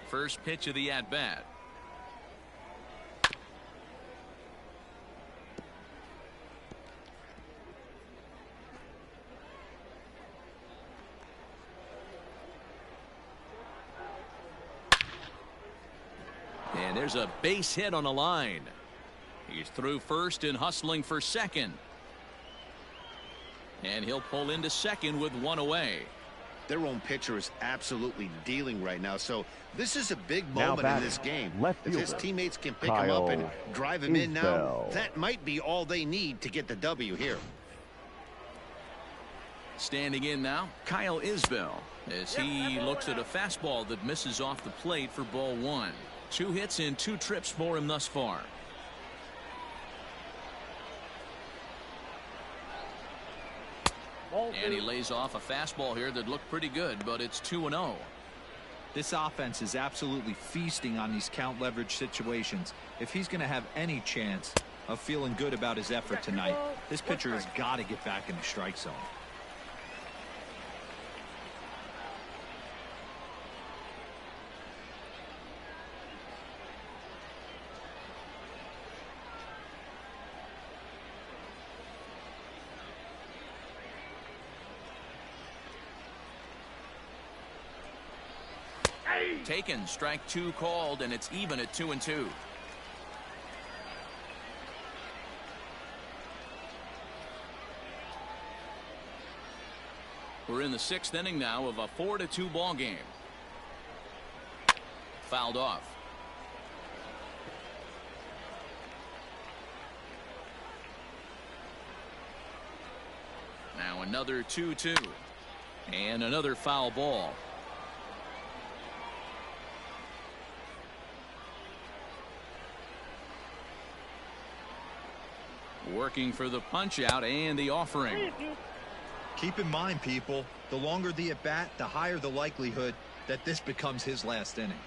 First pitch of the at-bat. And there's a base hit on the line. He's through first and hustling for second. And he'll pull into second with 1 away. Their own pitcher is absolutely dealing right now, so this is a big moment in this game. If his teammates can pick him up and drive him in now, that might be all they need to get the W here. Standing in now, Kyle Isbell, as he looks at a fastball that misses off the plate for ball 1. 2 hits and 2 trips for him thus far. And he lays off a fastball here that looked pretty good, but it's 2-0. This offense is absolutely feasting on these count leverage situations. If he's going to have any chance of feeling good about his effort tonight, this pitcher has got to get back in the strike zone. Taken, strike 2 called, and it's even at 2-2. We're in the 6th inning now of a 4-2 ball game. Fouled off. Now another 2-2 and another foul ball. Working for the punch out and the offering. Keep in mind, people, the longer the at bat, the higher the likelihood that this becomes his last inning.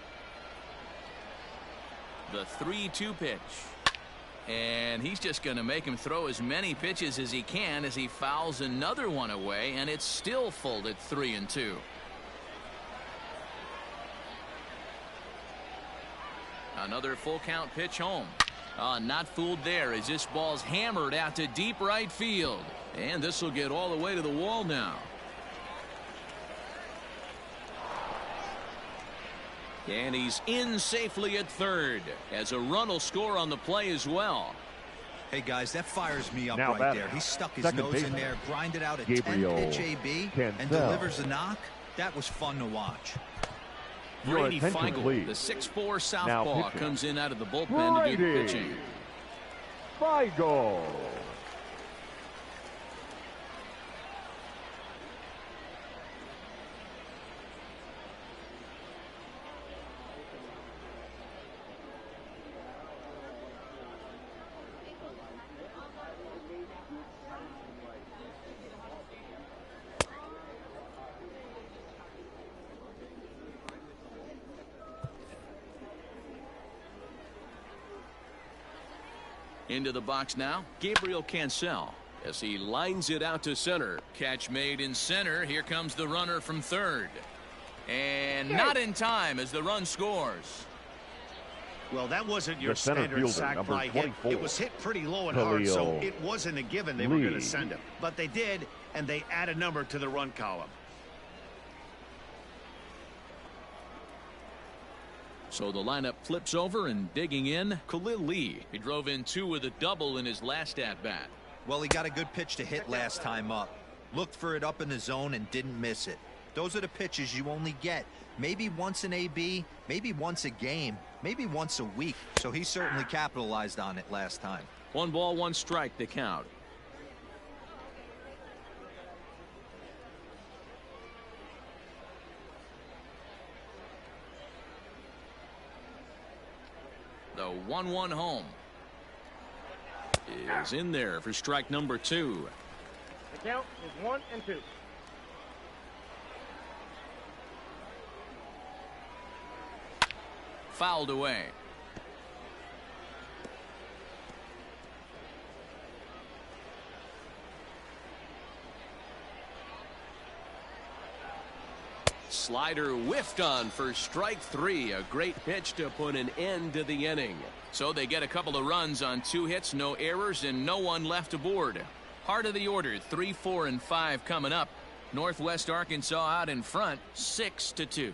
The 3-2 pitch, and he's just going to make him throw as many pitches as he can as he fouls another one away, and it's still full at 3-2. Another full count pitch home. Not fooled there as this ball's hammered out to deep right field. And this will get all the way to the wall now. And he's in safely at third as a run will score on the play as well. Hey, guys, that fires me up Now right batting, there. He stuck his second nose in baseman, there, grinded out a Gabriel 10-pitch AB, and Cancel. delivers a knock. That was fun to watch. Your Brady attention, Feigl, please. the 6'4" Now southpaw, pitching. comes in out of the bullpen to do the Brady pitching. Feigl. Into the box now, Gabriel Cancel. As he lines it out to center. Catch made in center. Here comes the runner from third. And not in time as the run scores. Well, that wasn't your The center standard fielder, sac number fly hit. 24. It was hit pretty low and hard, so Khalil it wasn't a given they were going to Lee. send him. But they did, and they add a number to the run column. So the lineup flips over, and digging in, Khalil Lee. He drove in 2 with a double in his last at-bat. Well, he got a good pitch to hit last time up. Looked for it up in the zone and didn't miss it. Those are the pitches you only get maybe once an AB, maybe once a game, maybe once a week. So he certainly capitalized on it last time. 1 ball, 1 strike to count. The 1-1 home is in there for strike number 2. The count is 1 and 2. Fouled away. Slider whiffed on for strike 3. A great pitch to put an end to the inning. So they get a couple of runs on 2 hits, no errors, and no one left aboard. Heart of the order, 3, 4, and 5 coming up. Northwest Arkansas out in front, 6-2.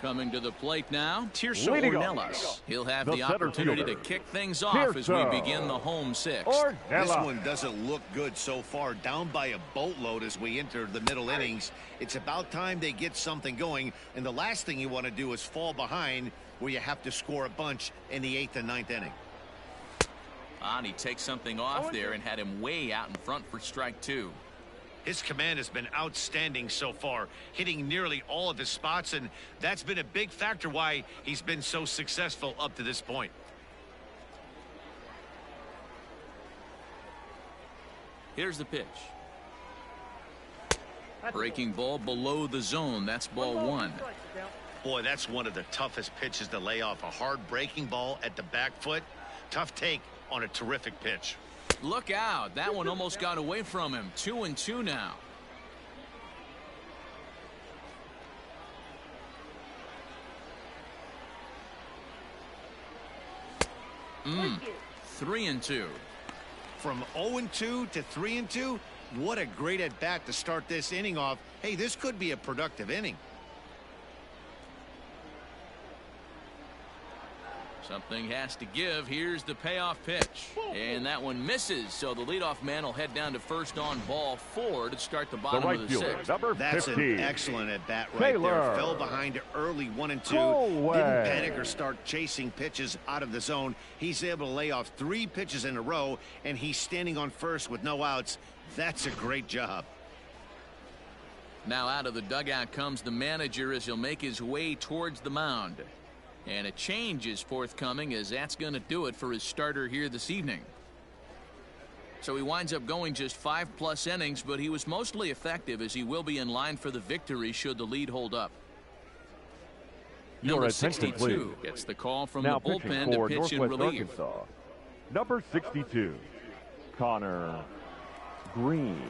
Coming to the plate now, Tirso Leading off. Ornelas. He'll have The the center opportunity to fielder, kick things off as we Tirso begin the home 6th. This Ornella. one doesn't look good so far. Down by a boatload as we enter the middle innings. It's about time they get something going. And the last thing you want to do is fall behind where you have to score a bunch in the 8th and 9th inning. And he takes something off there and had him way out in front for strike 2. His command has been outstanding so far, hitting nearly all of his spots, and that's been a big factor why he's been so successful up to this point. Here's the pitch. Breaking ball below the zone. That's ball 1. Boy, that's one of the toughest pitches to lay off. A hard breaking ball at the back foot. Tough take on a terrific pitch. Look out. That one almost got away from him. 2-2 now. Mm. 3-2. From 0-2 to 3-2, what a great at bat to start this inning off. Hey, this could be a productive inning. Something has to give. Here's the payoff pitch. And that one misses. So the leadoff man will head down to first on ball 4 to start the The bottom right of the fielder, 6th. number That's 15. an excellent at bat right Taylor. there. Fell behind early 1-2. Go Didn't away. panic or start chasing pitches out of the zone. He's able to lay off 3 pitches in a row, and he's standing on first with no outs. That's a great job. Now out of the dugout comes the manager as he'll make his way towards the mound. And a change is forthcoming, as that's going to do it for his starter here this evening. So he winds up going just 5+ innings, but he was mostly effective, as he will be in line for the victory should the lead hold up. Your Number attention, 62 please. gets the call from Now the pitching bullpen to for pitch in Northwest relief. Arkansas, number 62, Connor Green.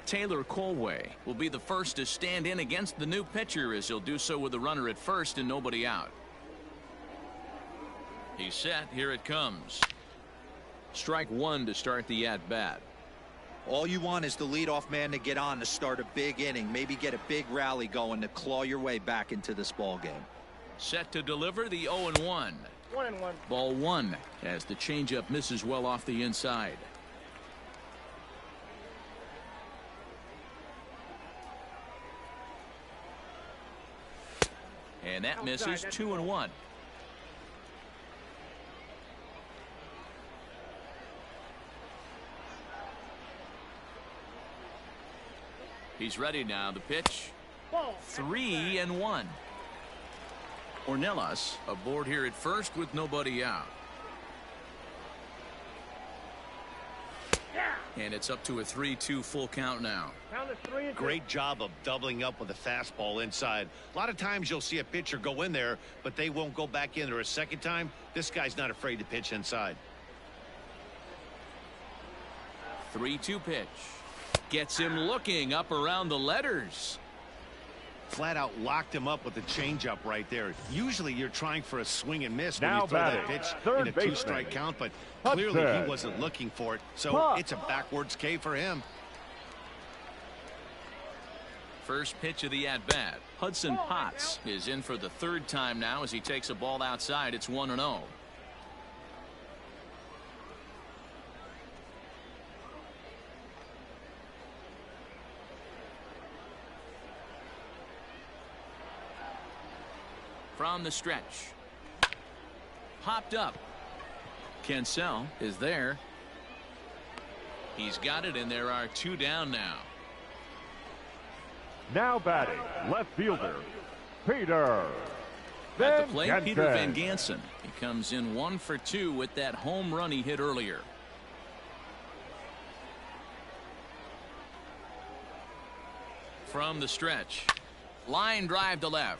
Taylor Colway will be the first to stand in against the new pitcher, as he'll do so with a runner at first and nobody out. He's set. Here it comes. Strike 1 to start the at-bat. All you want is the leadoff man to get on to start a big inning, maybe get a big rally going to claw your way back into this ball game. Set to deliver the 0-1. 1-1. Ball one as the changeup misses well off the inside. And that misses. 2-1. He's ready now. The pitch. 3-1. Ornelas aboard here at first with nobody out. And it's up to a 3-2 full count now. Great job of doubling up with a fastball inside. A lot of times you'll see a pitcher go in there, but they won't go back in there a second time. This guy's not afraid to pitch inside. 3-2 pitch. Gets him looking up around the letters. Flat out locked him up with the changeup right there. Usually you're trying for a swing and miss when Now you throw that batting, pitch third in a baseman. 2-strike count, but Hudson. clearly he wasn't looking for it, so it's a backwards K for him. First pitch of the at-bat. Hudson Potts is in for the third time now as he takes a ball outside. It's 1-0. From the stretch. Popped up. Cancel is there. He's got it, and there are two down now. Now batting, left fielder, Peter At the plate, Van Peter Van Gansen. Gansen. He comes in 1 for 2 with that home run he hit earlier. From the stretch. Line drive to left.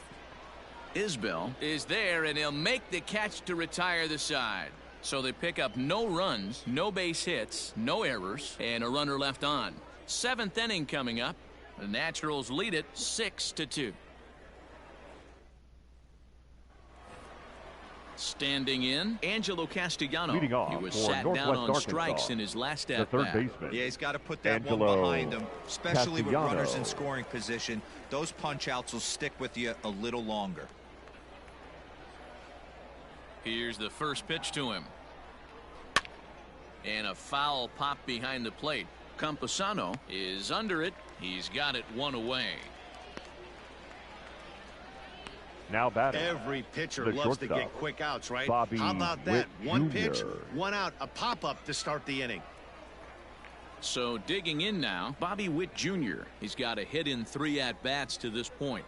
Isbell is there, and he'll make the catch to retire the side. So they pick up no runs, no base hits, no errors, and a runner left on. 7th inning coming up. The Naturals lead it 6-2. Standing in, Angelo Castellano. Leading off He was for sat down Northwest on Arkansas, strikes in his last the at third bat. baseman. Yeah, he's got to put that Angelo one behind him, especially with Castellano. runners in scoring position. Those punch outs will stick with you a little longer. Here's the first pitch to him. And a foul pop behind the plate. Campusano is under it. He's got it one away. Now batting. Every pitcher loves to get quick outs, right? Bobby How about that? Witt One Jr. pitch, one out, a pop-up to start the inning. So digging in now, Bobby Witt Jr. He's got a hit in 3 at-bats to this point.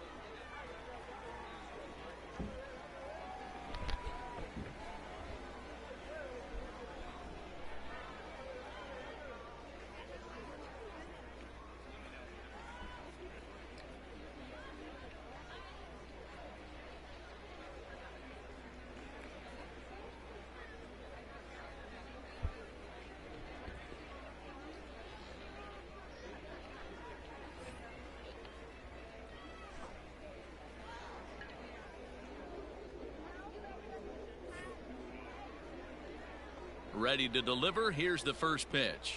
Ready to deliver. Here's the first pitch.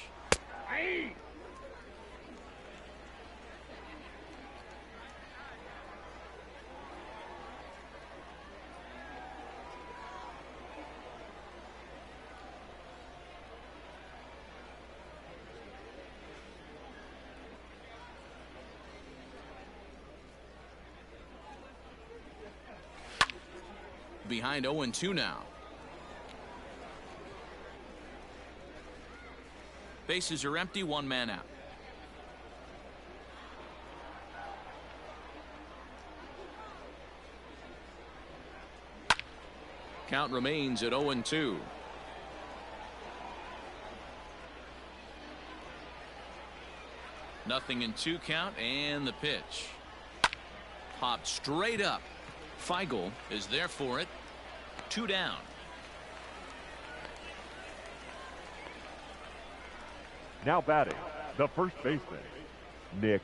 Behind 0-2 now. Bases are empty, 1 man out. Count remains at 0-2. Nothing in 2 count, and the pitch. Popped straight up. Feigl is there for it. 2 down. Now batting, the first baseman, Nick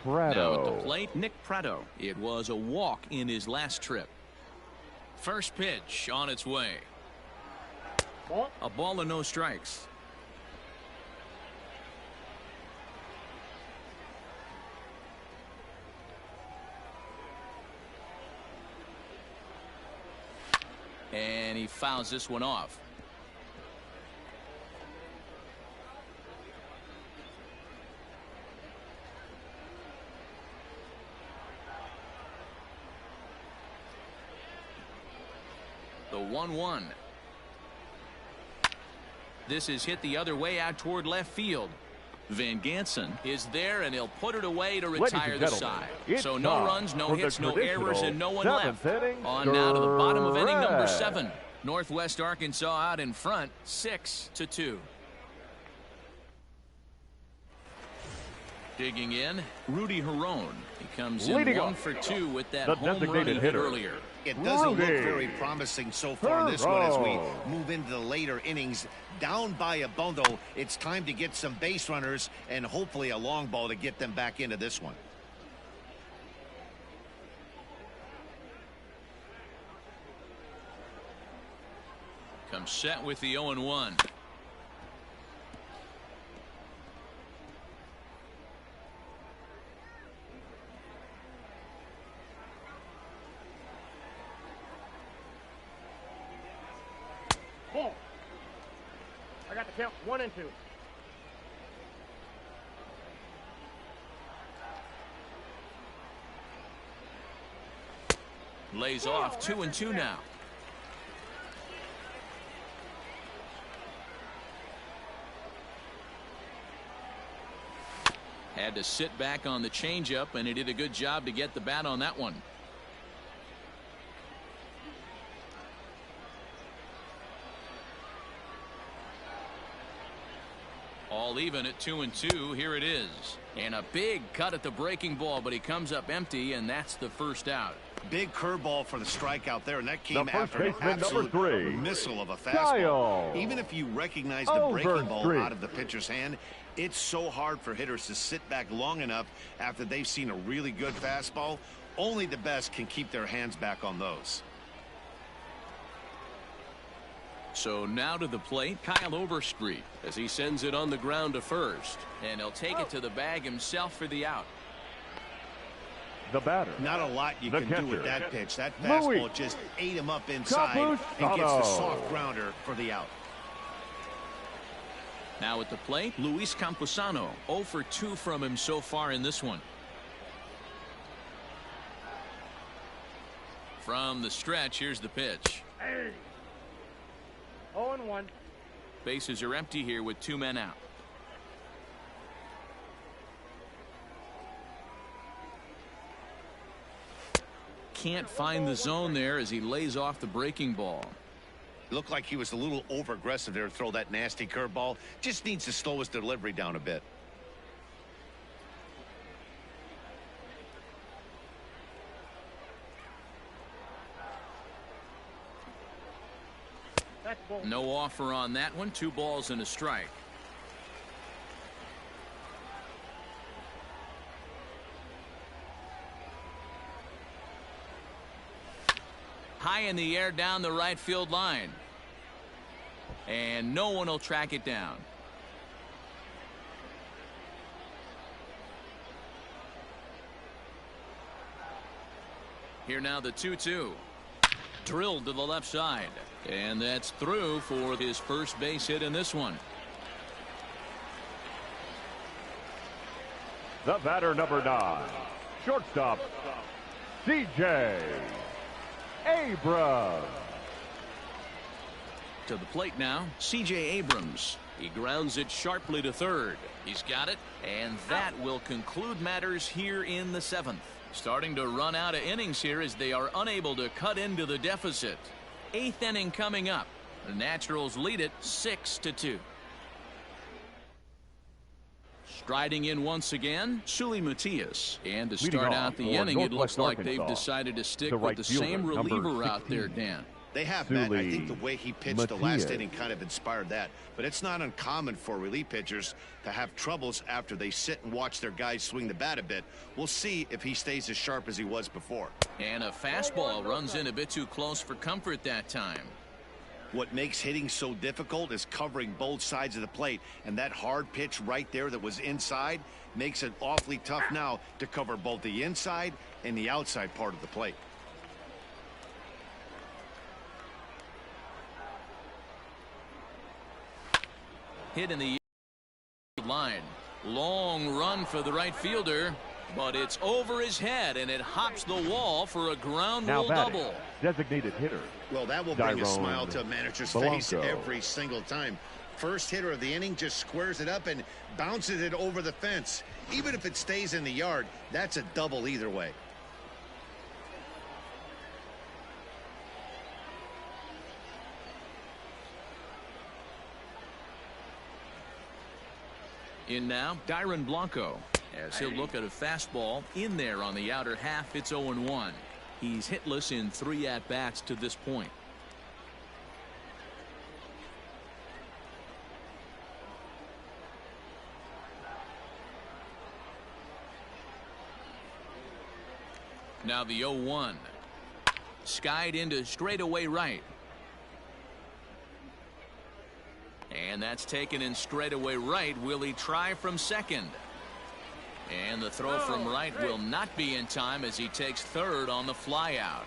Prado. Now at the plate, Nick Prado. It was a walk in his last trip. First pitch on its way. A ball and no strikes. And he fouls this one off. The 1-1. This is hit the other way out toward left field. Van Gansen is there, and he'll put it away to retire the side. So no runs, no hits, no errors, and no one left. On now to the bottom of inning number 7. Northwest Arkansas out in front, 6-2. Digging in, Rudy Herron. He comes in 1 for 2 with that home run he hit earlier. It doesn't look very promising so far in this one as we move into the later innings. Down by a bundle, it's time to get some base runners and hopefully a long ball to get them back into this one. Comes set with the 0-1. Ball. I got the count 1 and 2. Lays off 2-2 now. Had to sit back on the changeup, and he did a good job to get the bat on that one. All even at 2-2. Here it is. And a big cut at the breaking ball, but he comes up empty, and that's the first out. Big curveball for the strikeout there, and that came after an baseman, absolute missile of a fastball. Even if you recognize the breaking ball out of the pitcher's hand, it's so hard for hitters to sit back long enough after they've seen a really good fastball. Only the best can keep their hands back on those. So now to the plate, Kyle Overstreet, as he sends it on the ground to first. And he'll take it to the bag himself for the out. The batter. Not a lot you can do with that pitch. That fastball just ate him up inside and gets the soft grounder for the out. Now at the plate, Luis Camposano. 0 for 2 from him so far in this one. From the stretch, here's the pitch. 0-1. Bases are empty here with 2 men out. Can't find the zone there as he lays off the breaking ball. Looked like he was a little over aggressive there to throw that nasty curveball. Just needs to slow his delivery down a bit. No offer on that one. 2 balls and a strike. High in the air down the right field line. And no one will track it down. Here now the 2-2. Drilled to the left side. And that's through for his first base hit in this one. The batter, number 9, shortstop, C.J. Abrams. To the plate now, C.J. Abrams. He grounds it sharply to third. He's got it, and that will conclude matters here in the 7th. Starting to run out of innings here as they are unable to cut into the deficit. 8th inning coming up. The Naturals lead it 6-2. Striding in once again, Sully Matias. And to start out the inning, it looks like they've decided to stick with the same reliever out there, Dan. They have, Matt. I think the way he pitched the last inning kind of inspired that. But it's not uncommon for relief pitchers to have troubles after they sit and watch their guys swing the bat a bit. We'll see if he stays as sharp as he was before. And a fastball runs in a bit too close for comfort that time. What makes hitting so difficult is covering both sides of the plate, and that hard pitch right there that was inside makes it awfully tough now to cover both the inside and the outside part of the plate. hit in the line. Long run for the right fielder, but it's over his head, and it hops the wall for a ground rule double. Designated hitter. Well, that will bring a smile to a manager's face every single time. First hitter of the inning just squares it up and bounces it over the fence. Even if it stays in the yard, that's a double either way. In now, Dyron Blanco, as he'll look at a fastball in there on the outer half. It's 0-1. He's hitless in 3 at-bats to this point. Now the 0-1. Skied into straightaway right. And that's taken in straightaway right. Will he try from second? And the throw from right will not be in time as he takes third on the flyout.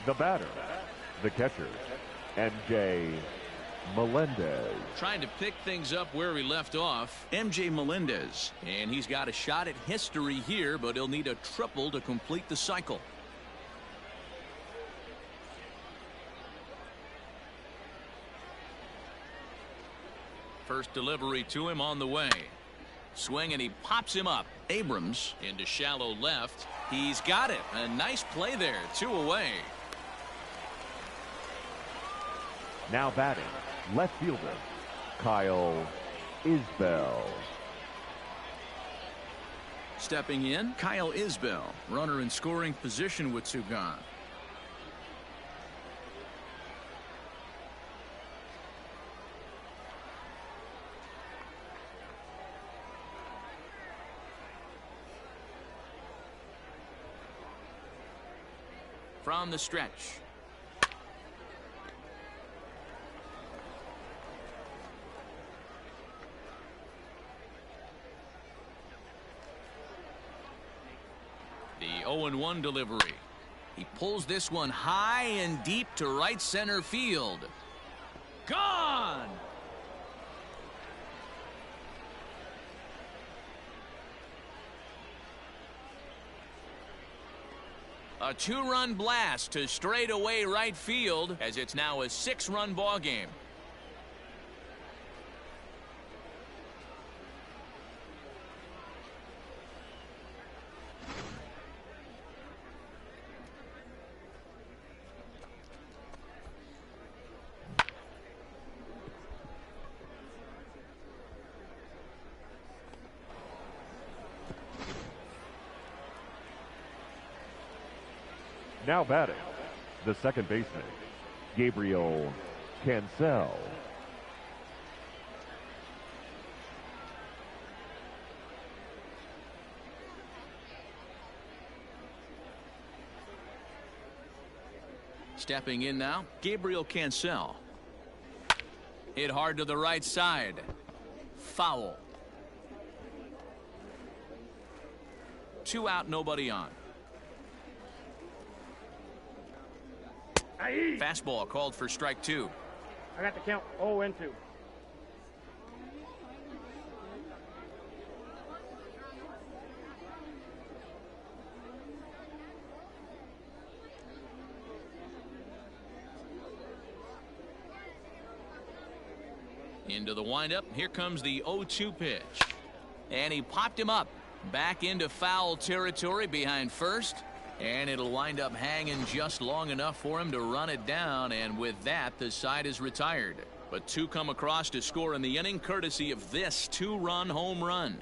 The batter, the catcher, MJ Melendez. Trying to pick things up where he left off, MJ Melendez. And he's got a shot at history here, but he'll need a triple to complete the cycle. First delivery to him on the way. Swing, and he pops him up. Abrams into shallow left. He's got it. A nice play there. 2 away. Now batting, left fielder, Kyle Isbell. Stepping in, Kyle Isbell. Runner in scoring position with 2 gone. From the stretch. The 0-1 delivery. He pulls this one high and deep to right center field. Gone! A 2-run blast to straightaway right field, as it's now a 6-run ball game. Now batting, the second baseman, Gabriel Cancel. Stepping in now, Gabriel Cancel. Hit hard to the right side. Foul. 2 out, nobody on. Fastball called for strike 2. I got the count 0-2. Into the windup. Here comes the 0-2 pitch. And he popped him up. Back into foul territory behind first. And it'll wind up hanging just long enough for him to run it down. And with that, the side is retired. But 2 come across to score in the inning, courtesy of this 2-run home run.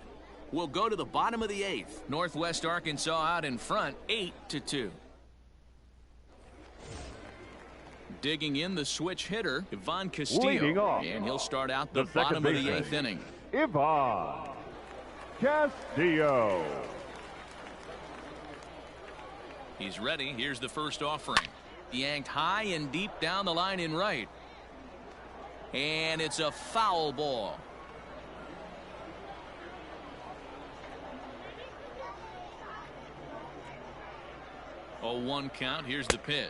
We'll go to the bottom of the 8th. Northwest Arkansas out in front, 8-2. Digging in the switch hitter, Ivan Castillo. And he'll start out the bottom of the 8th inning. Ivan Castillo. He's ready. Here's the first offering. Yanked high and deep down the line in right. And it's a foul ball. Oh, 1 count. Here's the pitch.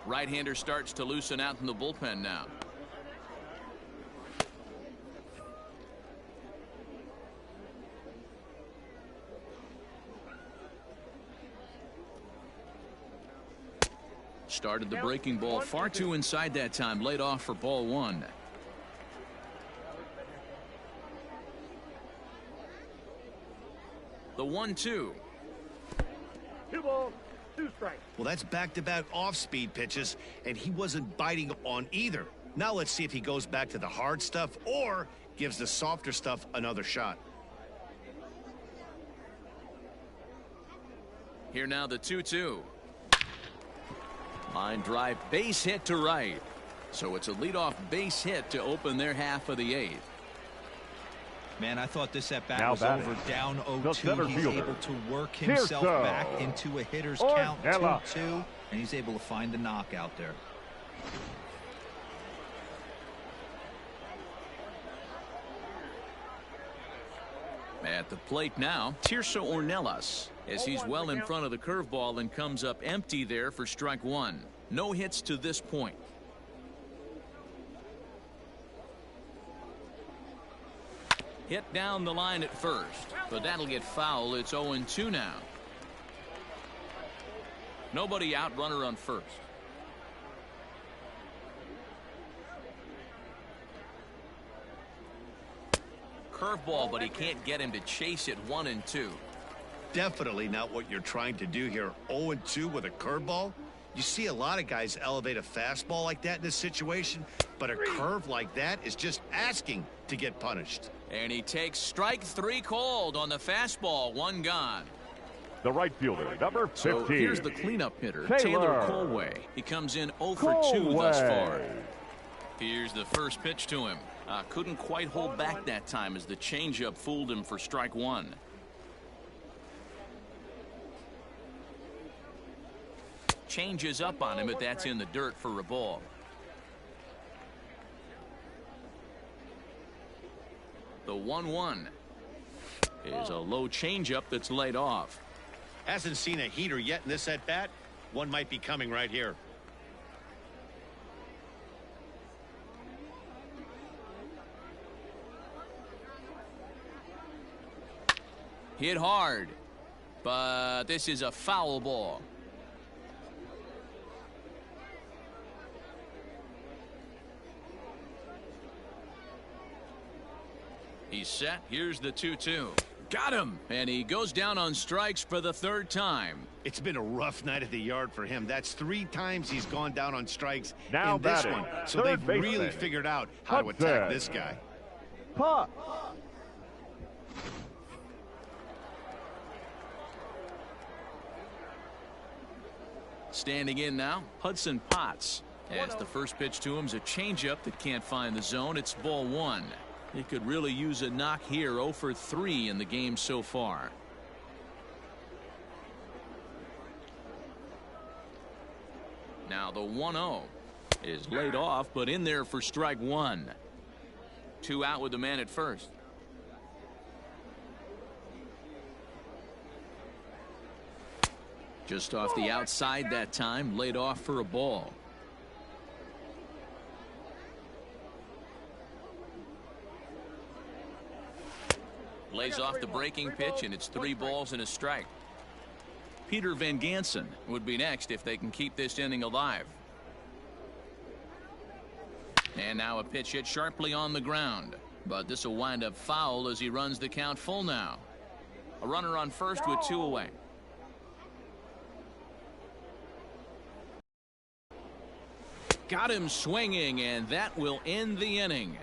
Right-hander starts to loosen out in the bullpen now. Started the breaking ball far too inside that time. Laid off for ball one. The 1-2. 2 balls, 2 strikes. Well, that's back-to-back off-speed pitches, and he wasn't biting on either. Now let's see if he goes back to the hard stuff or gives the softer stuff another shot. Here now the 2-2. Line drive, base hit to right. So it's a leadoff base hit to open their half of the 8th. Man, I thought this at bat Now was batting, over. Down the 0-2. center He's fielder, able to work himself Tirso. back into a hitter's Or count, Ella. 2-2, and he's able to find the knockout there. At the plate now, Tirso Ornelas, as he's well in front of the curveball and comes up empty there for strike one. No hits to this point. Hit down the line at first, but that'll get foul. It's 0-2 now. Nobody out, runner on first. Curveball, but he can't get him to chase it. 1-2. Definitely not what you're trying to do here. 0-2 with a curveball. You see a lot of guys elevate a fastball like that in this situation, but a curve like that is just asking to get punished. And he takes strike 3 called on the fastball. 1 gone. The right fielder, number 15. So here's the cleanup hitter, Taylor Taylor Colway. He comes in 0 for 2 thus far. Here's the first pitch to him. Couldn't quite hold back that time as the changeup fooled him for strike 1. Changes up on him, but that's in the dirt for a ball. The 1-1 is a low changeup that's laid off. Hasn't seen a heater yet in this at-bat. One might be coming right here. Hit hard, but this is a foul ball. He's set. Here's the 2-2. Got him. And he goes down on strikes for the 3rd time. It's been a rough night at the yard for him. That's 3 times he's gone down on strikes Now in this batting, one. So third they've really baseman, figured out how to attack Hudson. this guy. Puck. Standing in now, Hudson Potts. As the first pitch to him is a changeup that can't find the zone. It's ball 1. He could really use a knock here. 0 for 3 in the game so far. Now the 1-0 is laid off, but in there for strike 1. 2 out with the man at first. Just off the outside that time, laid off for a ball. Lays off the breaking pitch, and it's 3 balls and a strike. Peter Van Gansen would be next if they can keep this inning alive. And now a pitch hit sharply on the ground, but this will wind up foul as he runs the count full now. A runner on first with 2 away. Got him swinging, and that will end the inning.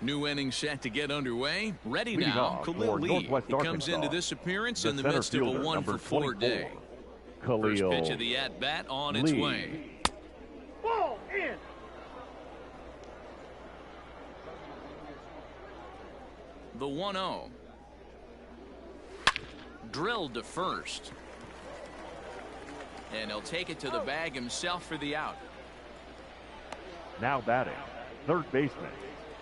New inning set to get underway. Ready Leading now, off Khalil for Lee. Northwest He comes into Arkansas, this appearance the in the center midst of a fielder, 1 number for 4 24, day. Khalil First pitch of the at-bat on its Lee. way. Ball in. The 1-0. Drilled to first. And he'll take it to the bag himself for the out. Now batting, third baseman.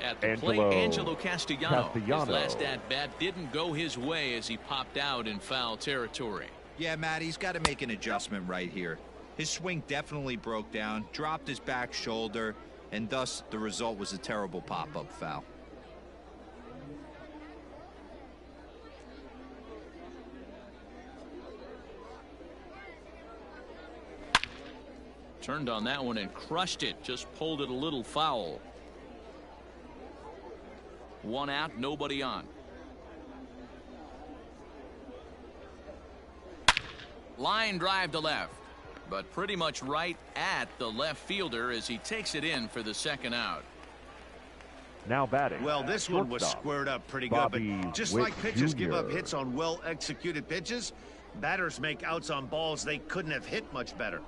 At the plate, Angelo Castellano. His last at-bat didn't go his way as he popped out in foul territory. Yeah, Matt, he's got to make an adjustment right here. His swing definitely broke down, dropped his back shoulder, and thus the result was a terrible pop-up foul. Turned on that one and crushed it. Just pulled it a little foul. One out, nobody on. Line drive to left, but pretty much right at the left fielder as he takes it in for the second out. Now batting. Well, this one was squared up pretty good, but just like pitchers give up hits on well-executed pitches, batters make outs on balls they couldn't have hit much better.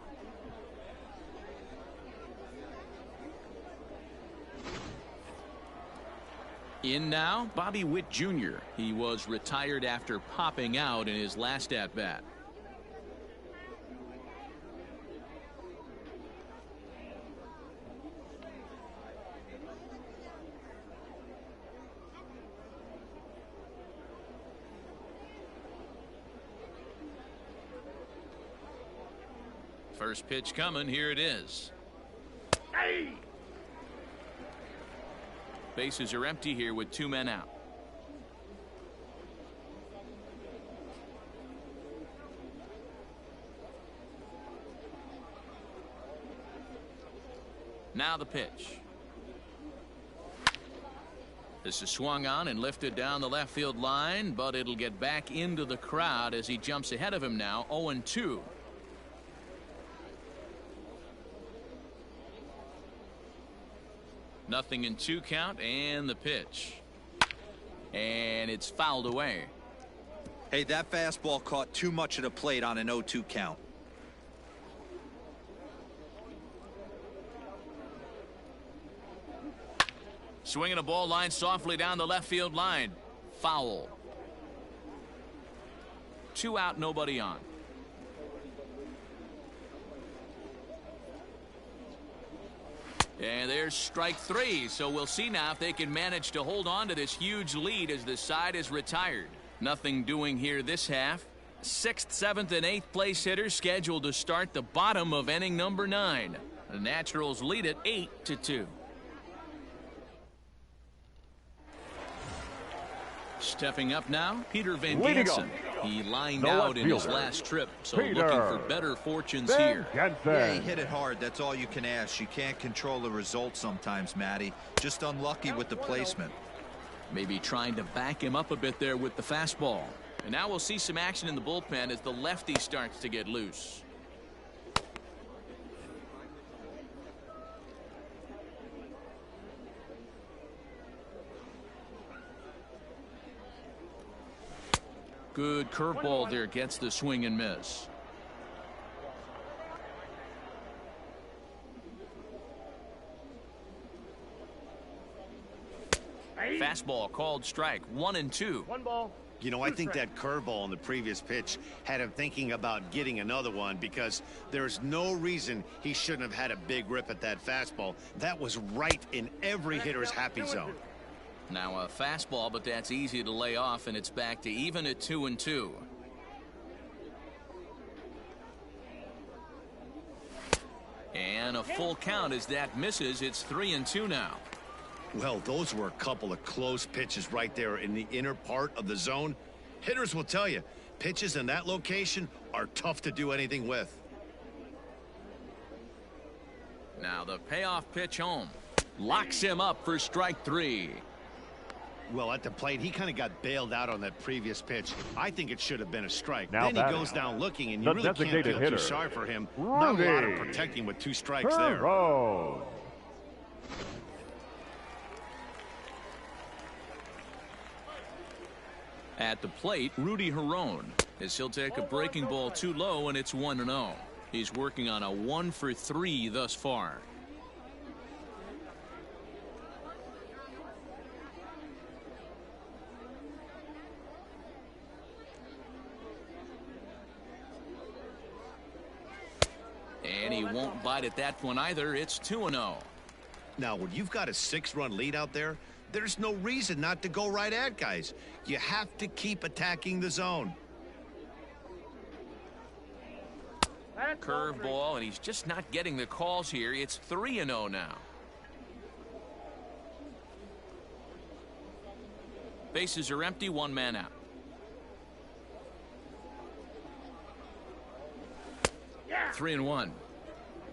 In now, Bobby Witt Jr. He was retired after popping out in his last at-bat. First pitch coming. Here it is. Hey! Bases are empty here with 2 men out. Now the pitch. This is swung on and lifted down the left field line, but it'll get back into the crowd as he jumps ahead of him now. 0-2. Nothing in 2 count, and the pitch. And it's fouled away. Hey, that fastball caught too much of the plate on an 0-2 count. Swinging a ball line softly down the left field line. Foul. 2 out, nobody on. And there's strike 3, so we'll see now if they can manage to hold on to this huge lead as the side is retired. Nothing doing here this half. 6th, 7th, and 8th place hitters scheduled to start the bottom of inning number 9. The Naturals lead it 8-2. Stepping up now, Peter Van Gansen. He lined out in his last trip, so looking for better fortunes here. Yeah, he hit it hard. That's all you can ask. You can't control the result sometimes, Matty. Just unlucky with the placement. Maybe trying to back him up a bit there with the fastball. And now we'll see some action in the bullpen as the lefty starts to get loose. Good curveball there, gets the swing and miss. Fastball called strike. 1-2. 1 ball. You know, I think that curveball on the previous pitch had him thinking about getting another one, because there's no reason he shouldn't have had a big rip at that fastball. That was right in every hitter's happy zone. Now a fastball, but that's easy to lay off, and it's back to even at 2-2. And a full count as that misses. It's 3-2 now. Well, those were a couple of close pitches right there in the inner part of the zone. Hitters will tell you, pitches in that location are tough to do anything with. Now the payoff pitch home. Locks him up for strike 3. Well, at the plate, he kind of got bailed out on that previous pitch. I think it should have been a strike. Now then he goes down looking, and you really can't feel too sorry for him. Rudy. Not a lot of protecting with 2 strikes there. At the plate, Rudy Herron, as he'll take a breaking ball too low, and it's 1-0. He's working on a 1-for-3 thus far. And he won't bite at that one either. It's 2-0. Now, when you've got a 6-run lead out there, there's no reason not to go right at guys. You have to keep attacking the zone. Curveball, and he's just not getting the calls here. It's 3-0 now. Bases are empty, one man out. Yeah. 3-1.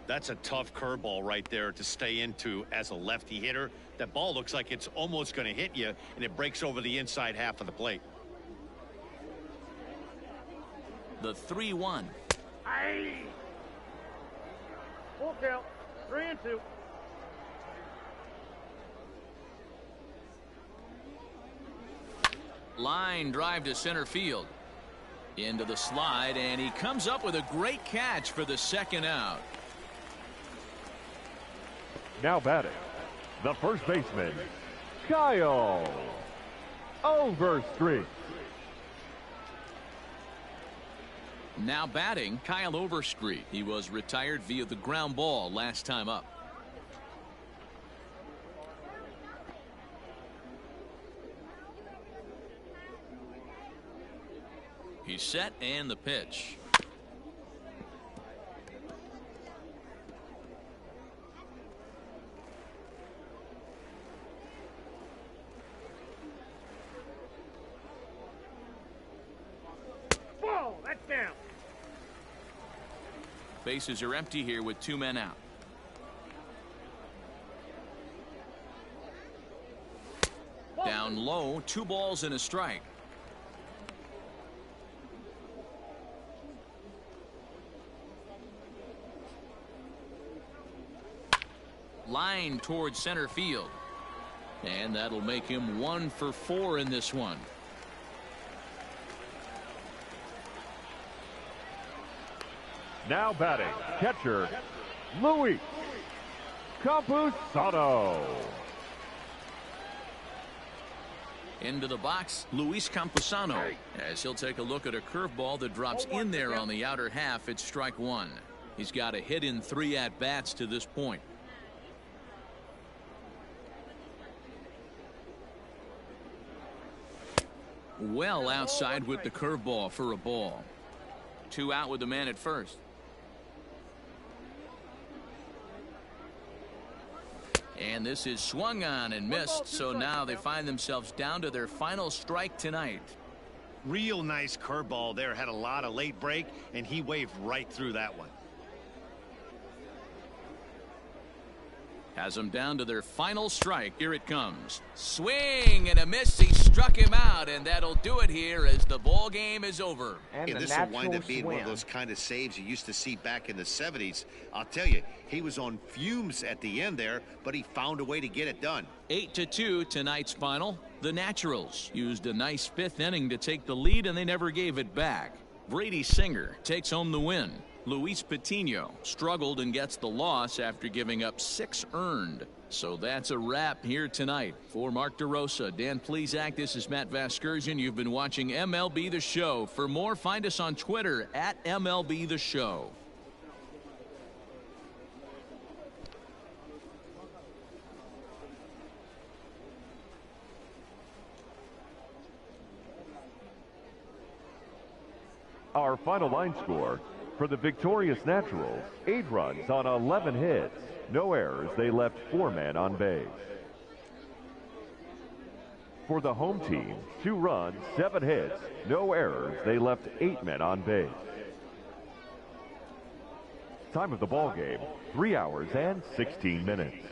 That's a tough curveball right there to stay into as a lefty hitter. That ball looks like it's almost going to hit you, and it breaks over the inside half of the plate. The 3-1. Aye. Full count. 3-2. Line drive to center field. Into the slide, and he comes up with a great catch for the second out. Now batting, the first baseman, Kyle Overstreet. Now batting, Kyle Overstreet. He was retired via the ground ball last time up. He's set, and the pitch. Whoa, that's down. Bases are empty here with 2 men out. Whoa. Down low, 2 balls and a strike. Line towards center field, and that'll make him 1 for 4 in this one. Now batting, catcher, Luis Campusano. Into the box, Luis Campusano, as he'll take a look at a curveball that drops in there on the outer half. It's strike 1. He's got a hit in 3 at-bats to this point. Well outside with the curveball for a ball. 2 out with the man at first. And this is swung on and missed, so now they find themselves down to their final strike tonight. Real nice curveball there. Had a lot of late break, and he waved right through that one. Has them down to their final strike. Here it comes. Swing and a miss. He struck him out, and that'll do it here as the ball game is over. And the this will wind up being one of those kind of saves you used to see back in the 70s. I'll tell you, he was on fumes at the end there, but he found a way to get it done. 8-2 tonight's final. The Naturals used a nice 5th inning to take the lead, and they never gave it back. Brady Singer takes home the win. Luis Patino struggled and gets the loss after giving up 6 earned. So that's a wrap here tonight. For Mark DeRosa, Dan Plesac, this is Matt Vasgersian. You've been watching MLB The Show. For more, find us on Twitter at MLB The Show. Our final line score for the victorious Naturals: 8 runs on 11 hits. No errors. They left 4 men on base. For the home team, 2 runs, 7 hits. No errors. They left 8 men on base. Time of the ball game, 3 hours and 16 minutes.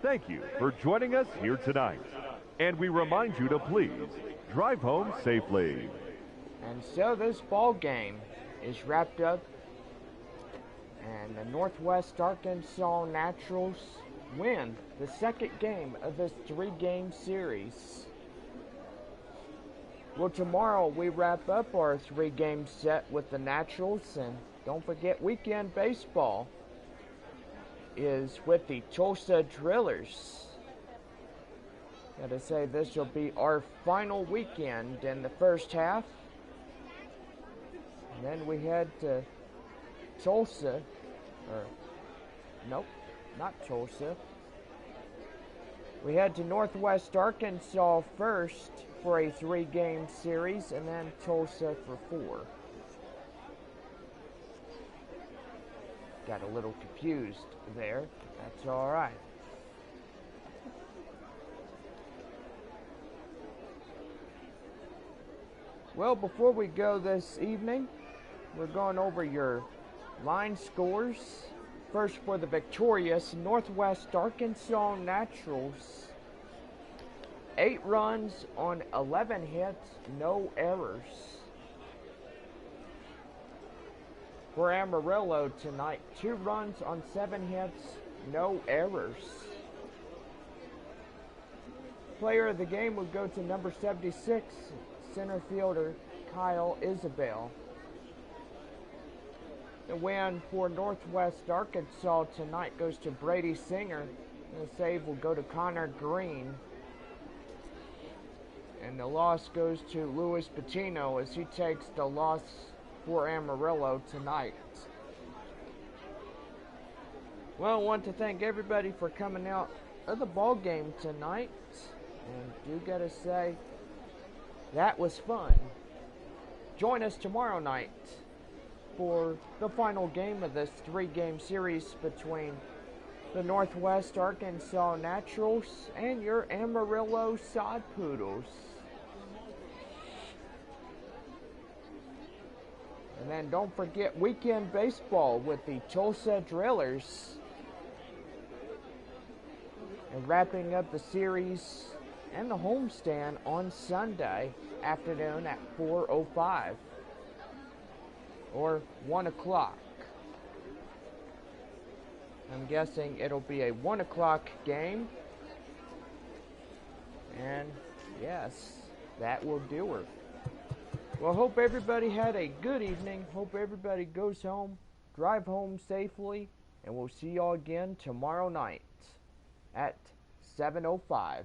Thank you for joining us here tonight. And we remind you to please drive home safely. And so this ball game is wrapped up, and the Northwest Arkansas Naturals win the second game of this 3-game series. Well, tomorrow we wrap up our 3-game set with the Naturals, and don't forget weekend baseball is with the Tulsa Drillers. Gotta say, this will be our final weekend in the first half. And then we head to Tulsa, or nope, not Tulsa. We head to Northwest Arkansas first for a 3-game series, and then Tulsa for 4. Got a little confused there. That's alright. Well, before we go this evening, we're going over your line scores. First for the victorious Northwest Arkansas Naturals. 8 runs on 11 hits, no errors. For Amarillo tonight, 2 runs on 7 hits, no errors. Player of the game would go to number 76, center fielder Kyle Isabel. The win for Northwest Arkansas tonight goes to Brady Singer. The save will go to Connor Green. And the loss goes to Luis Patino as he takes the loss for Amarillo tonight. Well, I want to thank everybody for coming out of the ball game tonight. And do gotta say, that was fun. Join us tomorrow night for the final game of this 3-game series between the Northwest Arkansas Naturals and your Amarillo Sod Poodles. And then don't forget weekend baseball with the Tulsa Drillers. And wrapping up the series and the homestand on Sunday afternoon at 4:05 or 1 o'clock. I'm guessing it'll be a 1 o'clock game. And yes, that will do it. Well, hope everybody had a good evening. Hope everybody goes home, drive home safely, and we'll see y'all again tomorrow night at 7:05.